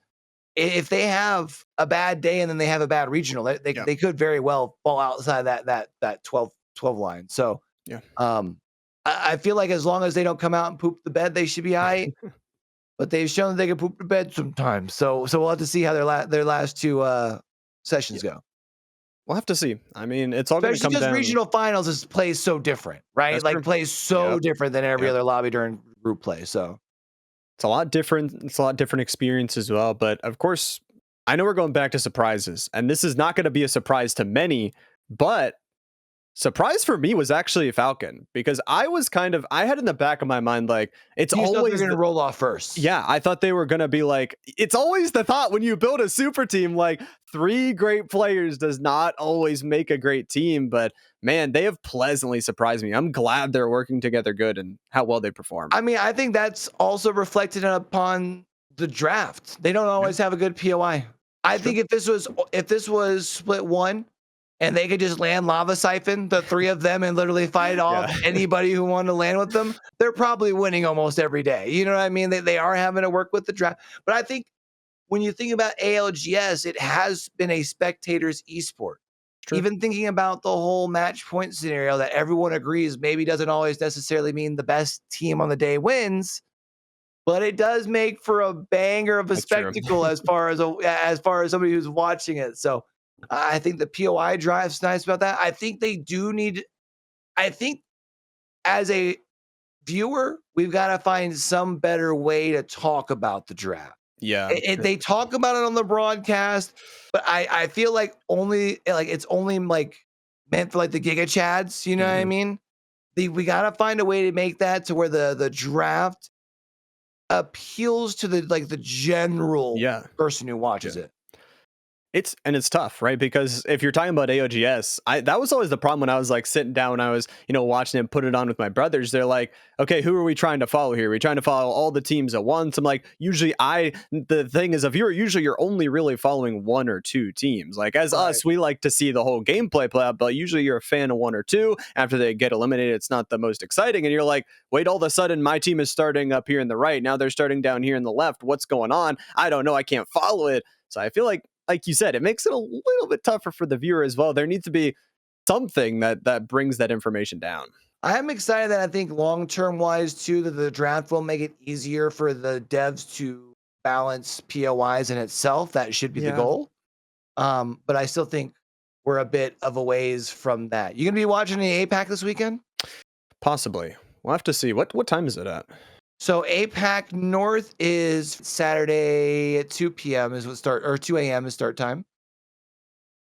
If they have a bad day and then they have a bad regional, they could very well fall outside that 12 line. So Yeah. I feel like as long as they don't come out and poop the bed, they should be all right. But they've shown that they can poop the bed sometimes. So we'll have to see how their last two sessions go. We'll have to see. I mean, it's all going to Especially come because down. regional finals plays so different, right? That's Like true. plays so different than every Yep. other lobby during group play. So It's a lot different. It's a lot different experience as well. But of course, I know we're going back to surprises, and this is not going to be a surprise to many, but surprise for me was actually Falcon, because I had in the back of my mind, like, it's you thought they're always going to roll off first. yeah, I thought they were going to be like, it's always the thought when you build a super team, like 3 great players does not always make a great team, but man, they have pleasantly surprised me. I'm glad they're working together good and how well they perform. I mean, I think that's also reflected upon the draft. They don't always have a good POI. I think if this was split one and they could just land Lava Siphon, the 3 of them, and literally fight off anybody who wanted to land with them, they're probably winning almost every day. You know what I mean? They are having to work with the draft. But I think when you think about ALGS, it has been a spectator's esport. True. Even thinking about the whole match point scenario that everyone agrees maybe doesn't always necessarily mean the best team on the day wins, but it does make for a banger of a spectacle as far as somebody who's watching it. So I think the POI drive's nice about that. I think they do need. I think as a viewer, we've got to find some better way to talk about the draft. Yeah. They talk about it on the broadcast, but I feel like it's only like meant for like the Giga Chads, you know what I mean? We gotta find a way to make that to where the draft appeals to the general person who watches it. It's tough, right? Because if you're talking about AOGS, that was always the problem when I was like sitting down, when I was, watching it, put it on with my brothers. They're like, okay, who are we trying to follow here? Are we trying to follow all the teams at once? I'm like, the thing is, if you're only really following 1 or 2 teams. Like as us, we like to see the whole gameplay play out, but usually you're a fan of 1 or 2. After they get eliminated, it's not the most exciting. And you're like, wait, all of a sudden my team is starting up here in the right. Now they're starting down here in the left. What's going on? I don't know. I can't follow it. So I feel like you said, it makes it a little bit tougher for the viewer as well. There needs to be something that brings that information down. I am excited that I think long-term wise too, that the draft will make it easier for the devs to balance POIs in itself. That should be the goal. But I still think we're a bit of a ways from that. You gonna be watching the APAC this weekend? Possibly. We'll have to see. What time is it at? So APAC North is Saturday at 2 p.m. is what start, or 2 a.m. is start time.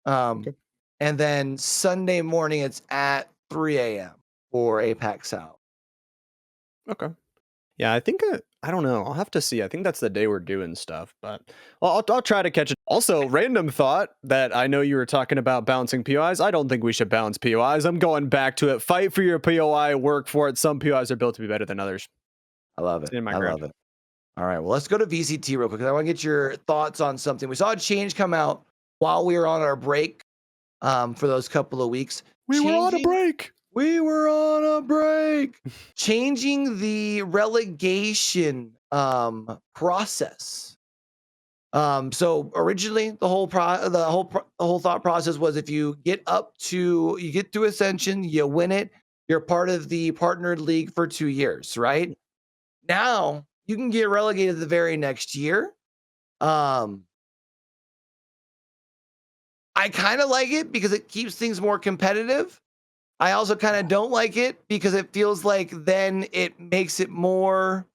And then Sunday morning it's at 3 a.m. for APAC South. Okay. Yeah, I think I don't know. I'll have to see. I think that's the day we're doing stuff, but I'll try to catch it. Also, random thought that I know you were talking about balancing POIs. I don't think we should balance POIs. I'm going back to it. Fight for your POI. Work for it. Some POIs are built to be better than others. I love it. I love it. All right. Well, let's go to VCT real quick because I want to get your thoughts on something. We saw a change come out while we were on our break for those couple of weeks. We were on a break. Changing the relegation process. So originally the whole thought process was if you get to Ascension, you win it, you're part of the partnered league for 2 years, right? Now you can get relegated the very next year. I kind of like it because it keeps things more competitive. I also kind of don't like it because it feels like then it makes it more.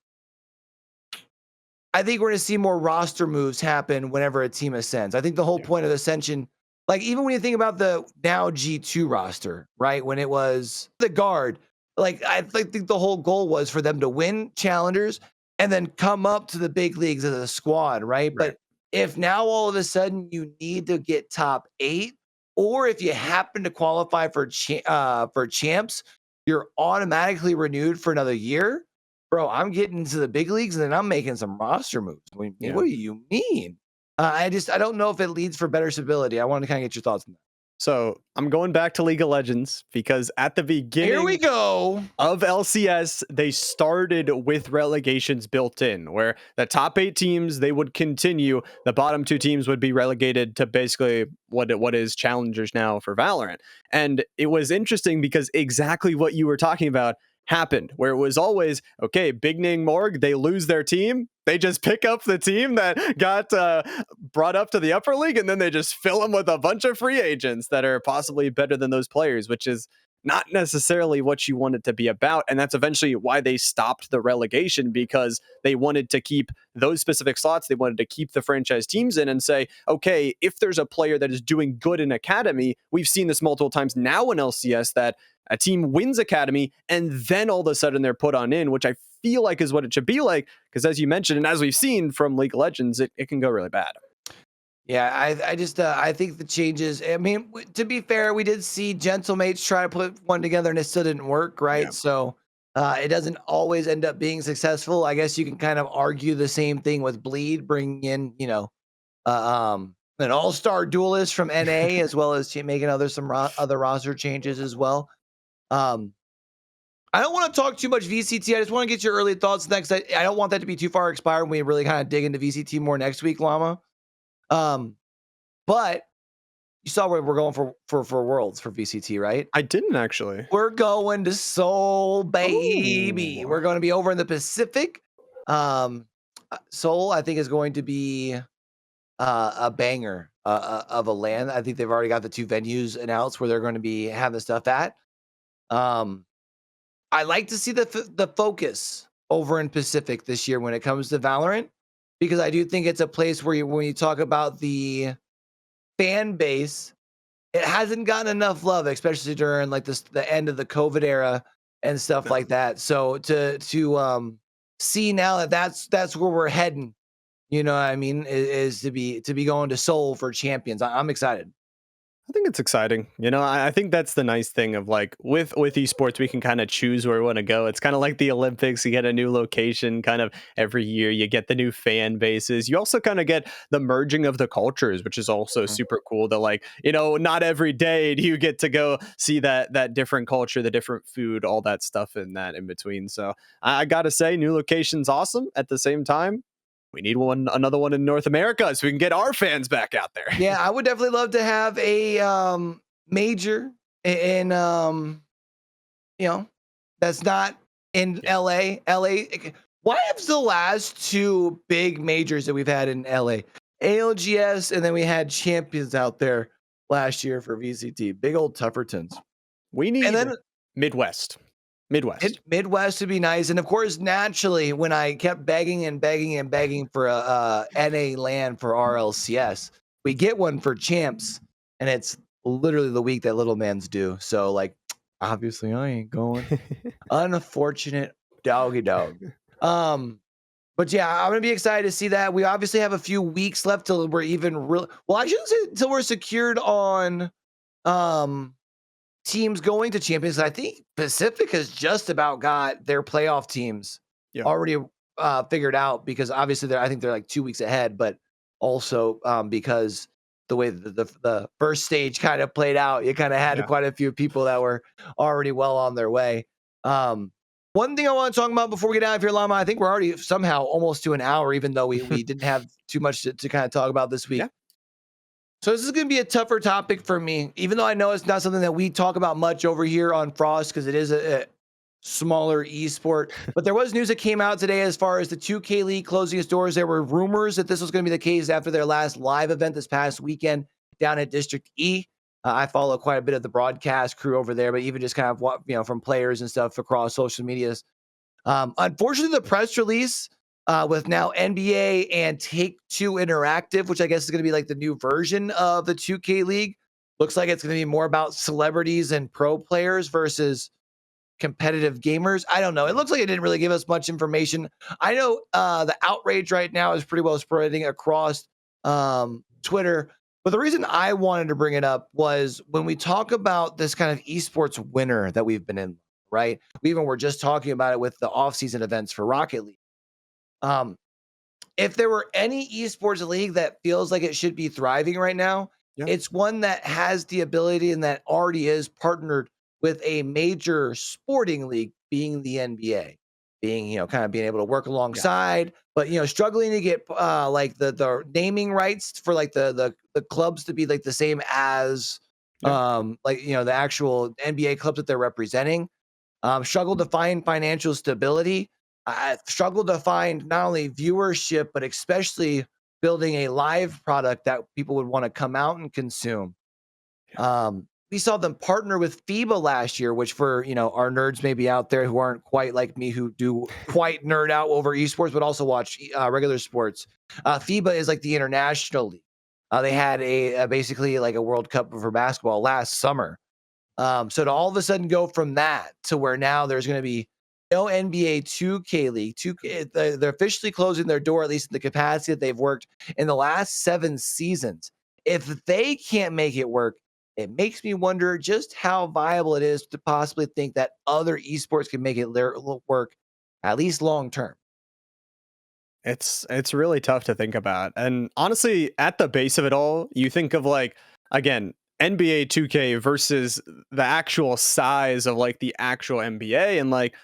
I think we're going to see more roster moves happen whenever a team ascends. I think the whole point of Ascension, like even when you think about the now G2 roster, right? When it was the guard, like I think the whole goal was for them to win challengers and then come up to the big leagues as a squad, right? But if now all of a sudden you need to get top 8, or if you happen to qualify for champs, you're automatically renewed for another year. Bro, I'm getting to the big leagues and then I'm making some roster moves. What do you mean? I don't know if it leads for better stability. I want to kind of get your thoughts on that. So I'm going back to League of Legends because at the Here we beginning go. of LCS, they started with relegations built in, where the top 8 teams they would continue. The bottom 2 teams would be relegated to basically what is challengers now for Valorant. And it was interesting because exactly what you were talking about happened, where it was always okay. Big Ning Morg, they lose their team. They just pick up the team that got brought up to the upper league, and then they just fill them with a bunch of free agents that are possibly better than those players, which is not necessarily what you want it to be about. And that's eventually why they stopped the relegation, because they wanted to keep those specific slots. They wanted to keep the franchise teams in and say, okay, if there's a player that is doing good in academy, we've seen this multiple times now in LCS that a team wins academy and then all of a sudden they're put on in, which I feel like is what it should be like. Because as you mentioned, and as we've seen from League of Legends, it can go really bad. Yeah, I just I think the changes. I mean, to be fair, we did see Gentlemates try to put one together and it still didn't work, Yeah. right? So it doesn't always end up being successful. I guess you can kind of argue the same thing with Bleed, bringing in an all-star duelist from NA as well as making other roster changes as well. Um, I don't want to talk too much VCT. I just want to get your early thoughts next. I don't want that to be too far expired when we really kind of dig into VCT more next week, Llama. Um, but you saw where we're going for Worlds for VCT, right? I didn't actually. We're going to Seoul, baby. Ooh. We're going to be over in the Pacific. Seoul, I think, is going to be a banger of a LAN. I think they've already got the 2 venues announced where they're going to be having stuff at. I like to see the focus over in Pacific this year when it comes to Valorant, because I do think it's a place where when you talk about the fan base, it hasn't gotten enough love, especially during like the end of the COVID era and stuff like that. So to see now that that's where we're heading, you know what I mean, is to be going to Seoul for champions. I'm excited. I think it's exciting. I think that's the nice thing of like with esports, we can kind of choose where we want to go. It's kind of like the Olympics. You get a new location kind of every year. You get the new fan bases. You also kind of get the merging of the cultures, which is also Mhm. super cool. To like, not every day do you get to go see that different culture, the different food, all that stuff in that in between. So I gotta say, new location's awesome. At the same time, we need another one in North America so we can get our fans back out there. Yeah, I would definitely love to have a major in that's not in Yeah. LA. Why have the last 2 big majors that we've had in LA? ALGS, and then we had champions out there last year for VCT. Big old Tuffertons. We And need then Midwest. Midwest. Midwest would be nice. And of course, naturally, when I kept begging and begging and begging for a NA LAN for RLCS, we get one for champs, and it's literally the week that little man's due. So, like, obviously, I ain't going. Unfortunate doggy dog. But yeah, I'm gonna be excited to see that. We obviously have a few weeks left till we're even real. Well, I shouldn't say until we're secured on um teams going to champions. I think Pacific has just about got their playoff teams Yeah. already figured out, because obviously I think they're like 2 weeks ahead, but also because the way the first stage kind of played out, you kind of had Yeah. quite a few people that were already well on their way. One thing I want to talk about before we get out of here, Llama, I think we're already somehow almost to an hour, even though we didn't have too much to kind of talk about this week. Yeah. So this is going to be a tougher topic for me, even though I know it's not something that we talk about much over here on Frost, because it is a smaller esport. But there was news that came out today as far as the 2kLeague closing its doors. There were rumors that this was going to be the case after their last live event this past weekend down at District E. I follow quite a bit of the broadcast crew over there, but even just kind of from players and stuff across social medias. Unfortunately, the press release with now NBA and Take-Two Interactive, which I guess is going to be like the new version of the 2kLeague, looks like it's going to be more about celebrities and pro players versus competitive gamers. I don't know. It looks like it didn't really give us much information. I know the outrage right now is pretty well spreading across Twitter. But the reason I wanted to bring it up was when we talk about this kind of esports winter that we've been in, right? We even were just talking about it with the off-season events for Rocket League. If there were any esports league that feels like it should be thriving right now, Yeah. It's one that has the ability and that already is partnered with a major sporting league, being the NBA, being, kind of being able to work Yeah. alongside, but, struggling to get, like, the naming rights for, like, the clubs to be, like, the same as, Yeah. like, the actual NBA clubs that they're representing. Struggled to find financial stability. I struggled to find not only viewership, but especially building a live product that people would want to come out and consume. Yeah. We saw them partner with FIBA last year, which for our nerds maybe out there who aren't quite like me, who do quite nerd out over esports, but also watch regular sports. FIBA is like the international league. They had a basically like a World Cup for basketball last summer. So to all of a sudden go from that to where now there's going to be no NBA 2K League, 2K, they're officially closing their door, at least in the capacity that they've worked in the last 7 seasons. If they can't make it work, it makes me wonder just how viable it is to possibly think that other esports can make it work, at least long term. It's really tough to think about. And honestly, at the base of it all, you think of like again, NBA 2K versus the actual size of like the actual NBA and like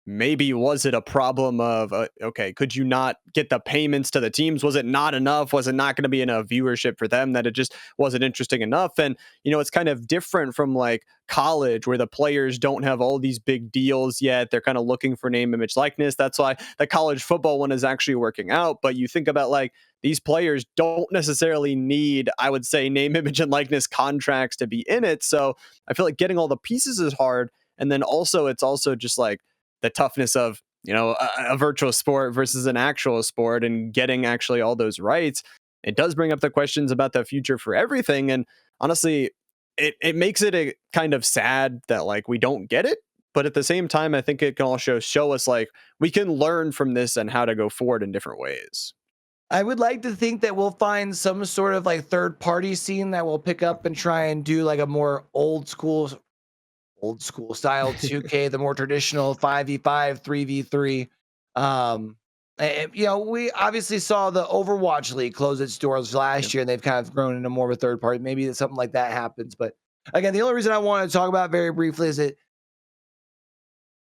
maybe was it a problem of okay, could you not get the payments to the teams? Was it not enough? Was it not going to be enough viewership for them that it just wasn't interesting enough? And it's kind of different from like college where the players don't have all these big deals yet. They're kind of looking for name, image, likeness. That's why the college football one is actually working out. But you think about like these players don't necessarily need, I would say, name, image, and likeness contracts to be in it. So I feel like getting all the pieces is hard. And then also, it's also just like the toughness of a virtual sport versus an actual sport and getting actually all those rights. It does bring up the questions about the future for everything. And honestly, it makes it a kind of sad that like we don't get it, but at the same time I think it can also show us like we can learn from this and how to go forward in different ways. I would like to think that we'll find some sort of like third party scene that will pick up and try and do like a more old school style 2K, the more traditional 5v5, 3v3. We obviously saw the Overwatch League close its doors Yeah. last year, and they've kind of grown into more of a third party. Maybe something like that happens. But again, the only reason I wanted to talk about very briefly is that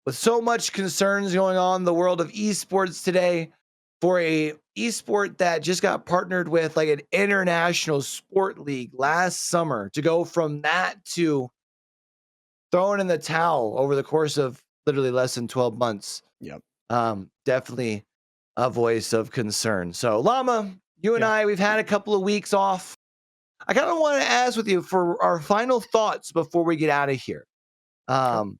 with so much concerns going on in the world of esports today, for a esport that just got partnered with like an international sport league last summer to go from that to throwing in the towel over the course of literally less than 12 months. Yep. Definitely a voice of concern. So, Llama, you and Yeah. I, we've had a couple of weeks off. I kind of want to ask with you for our final thoughts before we get out of here. Sure. Um,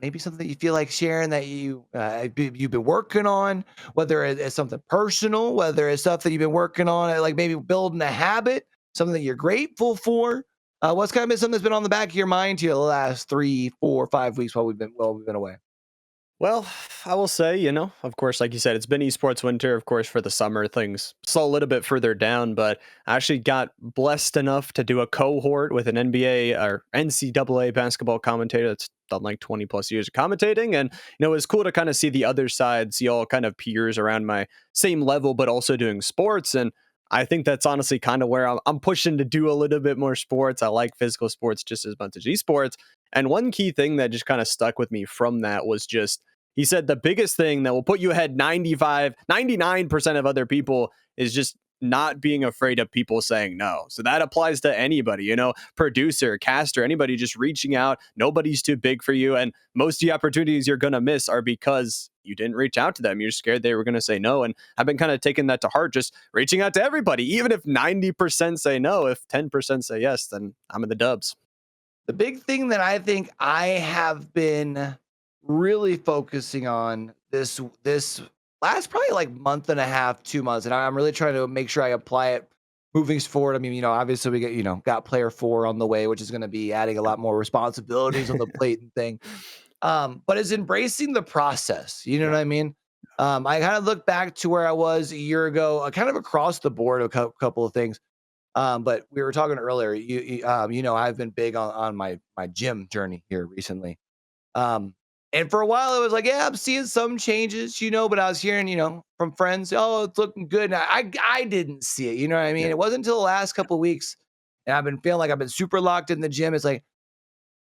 maybe something that you feel like sharing that you've been working on, whether it's something personal, whether it's stuff that you've been working on, like maybe building a habit, something that you're grateful for. What's kind of been something that's been on the back of your mind here the last 3, 4, 5 weeks while we've been away? Well, I will say, of course, like you said, it's been esports winter. Of course, for the summer, things slow a little bit further down, but I actually got blessed enough to do a cohort with an NBA or NCAA basketball commentator that's done like 20 plus years of commentating. And, it was cool to kind of see the other side, see all kind of peers around my same level, but also doing sports. And I think that's honestly kind of where I'm pushing to do a little bit more sports. I like physical sports just as much as esports. And one key thing that just kind of stuck with me from that was just he said the biggest thing that will put you ahead 99% of other people is just not being afraid of people saying no. So that applies to anybody, producer, caster, anybody just reaching out. Nobody's too big for you. And most of the opportunities you're going to miss are because you didn't reach out to them. You're scared they were going to say no. And I've been kind of taking that to heart, just reaching out to everybody. Even if 90% say no, if 10% say yes, then I'm in the dubs. The big thing that I think I have been really focusing on this last probably like month and a half, 2 months, and I'm really trying to make sure I apply it moving forward. I mean, obviously we get got player 4 on the way, which is going to be adding a lot more responsibilities on the plate and thing. But is embracing the process. You know Yeah. what I mean? I kind of look back to where I was a year ago, kind of across the board, couple of things. But we were talking earlier. I've been big on my gym journey here recently. And for a while, it was like, yeah, I'm seeing some changes, but I was hearing, from friends, oh, it's looking good. And I didn't see it. You know what I mean? Yeah. It wasn't until the last couple of weeks and I've been feeling like I've been super locked in the gym. It's like,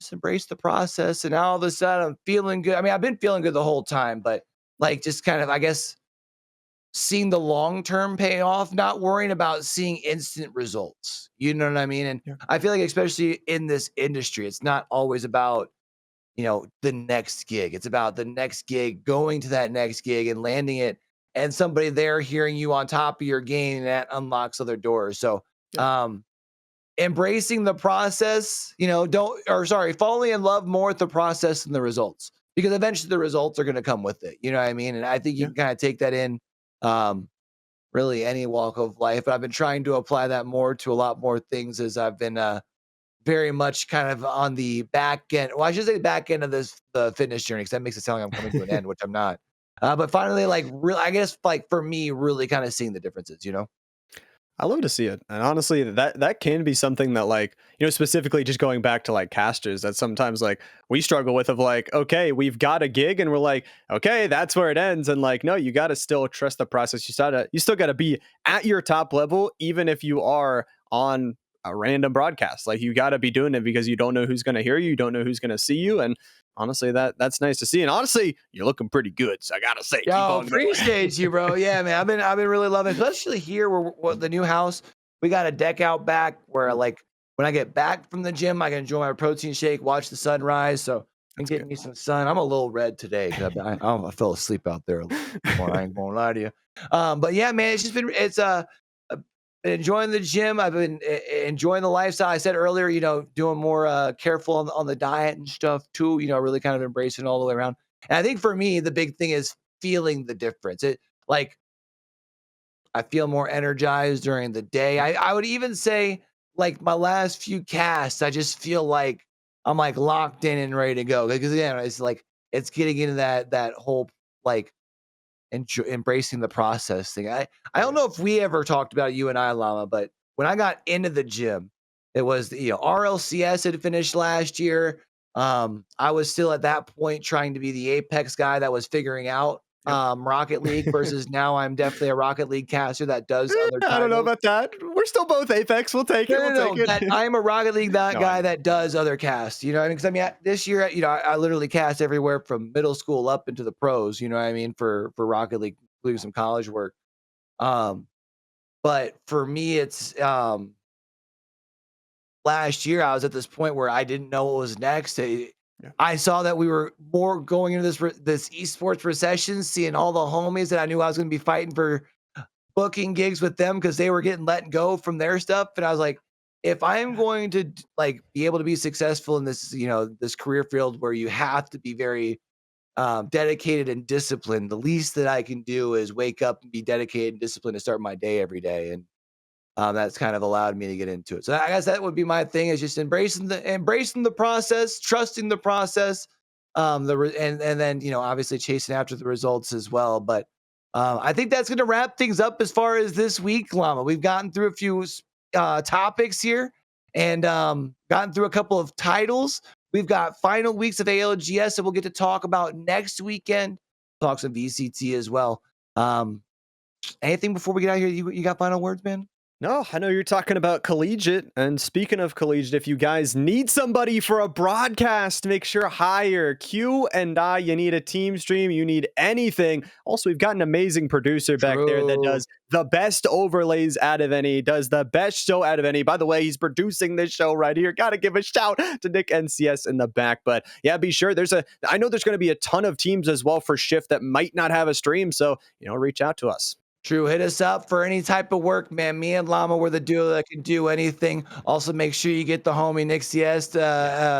just embrace the process. And now all of a sudden I'm feeling good. I mean, I've been feeling good the whole time, but like just kind of, I guess, seeing the long-term payoff, not worrying about seeing instant results. You know what I mean? And Yeah. I feel like especially in this industry, it's not always about, the next gig. It's about the next gig, going to that next gig and landing it, and somebody there hearing you on top of your game, and that unlocks other doors. So, Yeah. um, embracing the process, falling in love more with the process than the results, because eventually the results are going to come with it. You know what I mean? And I think you Yeah. can kind of take that in, um, really any walk of life. But I've been trying to apply that more to a lot more things as I've been, very much kind of on the back end. Well, I should say back end of the fitness journey, because that makes it sound like I'm coming to an end, which I'm not. But finally, like, really, I guess, like for me, really kind of seeing the differences. I love to see it. And honestly, that can be something that like, specifically just going back to like casters that sometimes like we struggle with of like, okay, we've got a gig and we're like, okay, that's where it ends. And like, no, you got to still trust the process. You still got to be at your top level, even if you are on a random broadcast. Like you got to be doing it because you don't know who's going to hear you. You don't know who's going to see you. And honestly, that's nice to see. And honestly, you're looking pretty good. So I got to say, keep Yo, on appreciate going. you, bro. Yeah, man. I've been really loving, especially here where the new house. We got a deck out back where Ooh, like when I get back from the gym, I can enjoy my protein shake, watch the sunrise. So I'm that's getting good. me some sun. I'm a little red today because I fell asleep out there a little this morning. I ain't gonna lie to you. But yeah, man, uh, been enjoying the gym. I've been enjoying the lifestyle. I said earlier, doing more careful on the diet and stuff too. Really kind of embracing all the way around. And I think for me, the big thing is feeling the difference. Like I feel more energized during the day. I would even say like my last few casts, I just feel like I'm like locked in and ready to go. Because again, it's like it's getting into that whole like embracing the process thing. I don't Right. know if we ever talked about it, you and I, Llama, but when I got into the gym, it was RLCS had finished last year. I was still at that point trying to be the Apex guy that was figuring out Yep. Rocket League, versus now I'm definitely a Rocket League caster that does other I don't know titles. about that. We're still both Apex. We'll take No, it. no, We'll take no. it. That I am a Rocket League that No, I guy know. that does other casts. You know what I mean? Because I mean, this year, I literally cast everywhere from middle school up into the pros. You know what I mean? For Rocket League, including some college work. Um, but for me, it's last year I was at this point where I didn't know what was next. Yeah. I saw that we were more going into this esports recession, seeing all the homies that I knew I was going to be fighting for booking gigs with them because they were getting let go from their stuff, and I was like, if I'm going to like be able to be successful in this, this career field where you have to be very dedicated and disciplined, the least that I can do is wake up and be dedicated and disciplined to start my day every day. And that's kind of allowed me to get into it. So I guess that would be my thing, is just embracing the process, trusting the process, and then obviously chasing after the results as well. But I think that's going to wrap things up as far as this week, Llama. We've gotten through a few topics here, and gotten through a couple of titles. We've got final weeks of ALGS that we'll get to talk about next weekend. Talk some VCT as well. Anything before we get out of here? You got final words, man? No, I know you're talking about collegiate. And speaking of collegiate, if you guys need somebody for a broadcast, make sure hire Q and I. You need a team stream, you need anything. Also, we've got an amazing producer back there that True. does the best overlays out of any, does the best show out of any. By the way, he's producing this show right here. Got to give a shout to Nick NCS in the back. But yeah, be sure I know there's going to be a ton of teams as well for Shift that might not have a stream. So, reach out to us. True. Hit us up for any type of work, man. Me and Llama were the duo that can do anything. Also, make sure you get the homie Nick Siesta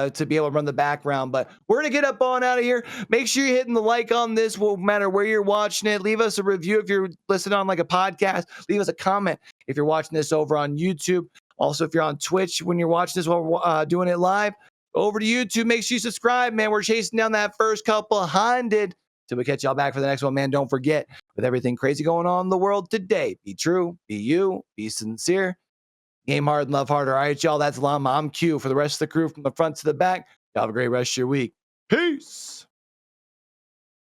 Yeah. to be able to run the background. But we're going to get up on out of here. Make sure you're hitting the like on this. Won't matter where you're watching it. Leave us a review if you're listening on like a podcast. Leave us a comment if you're watching this over on YouTube. Also, if you're on Twitch when you're watching this while we're doing it live, over to YouTube. Make sure you subscribe, man. We're chasing down that first couple hundred. Till we catch y'all back for the next one, man. Don't forget, with everything crazy going on in the world today, be true, be you, be sincere, game hard and love harder. All right, y'all. That's Llama. I'm Q. For the rest of the crew from the front to the back, y'all have a great rest of your week. Peace.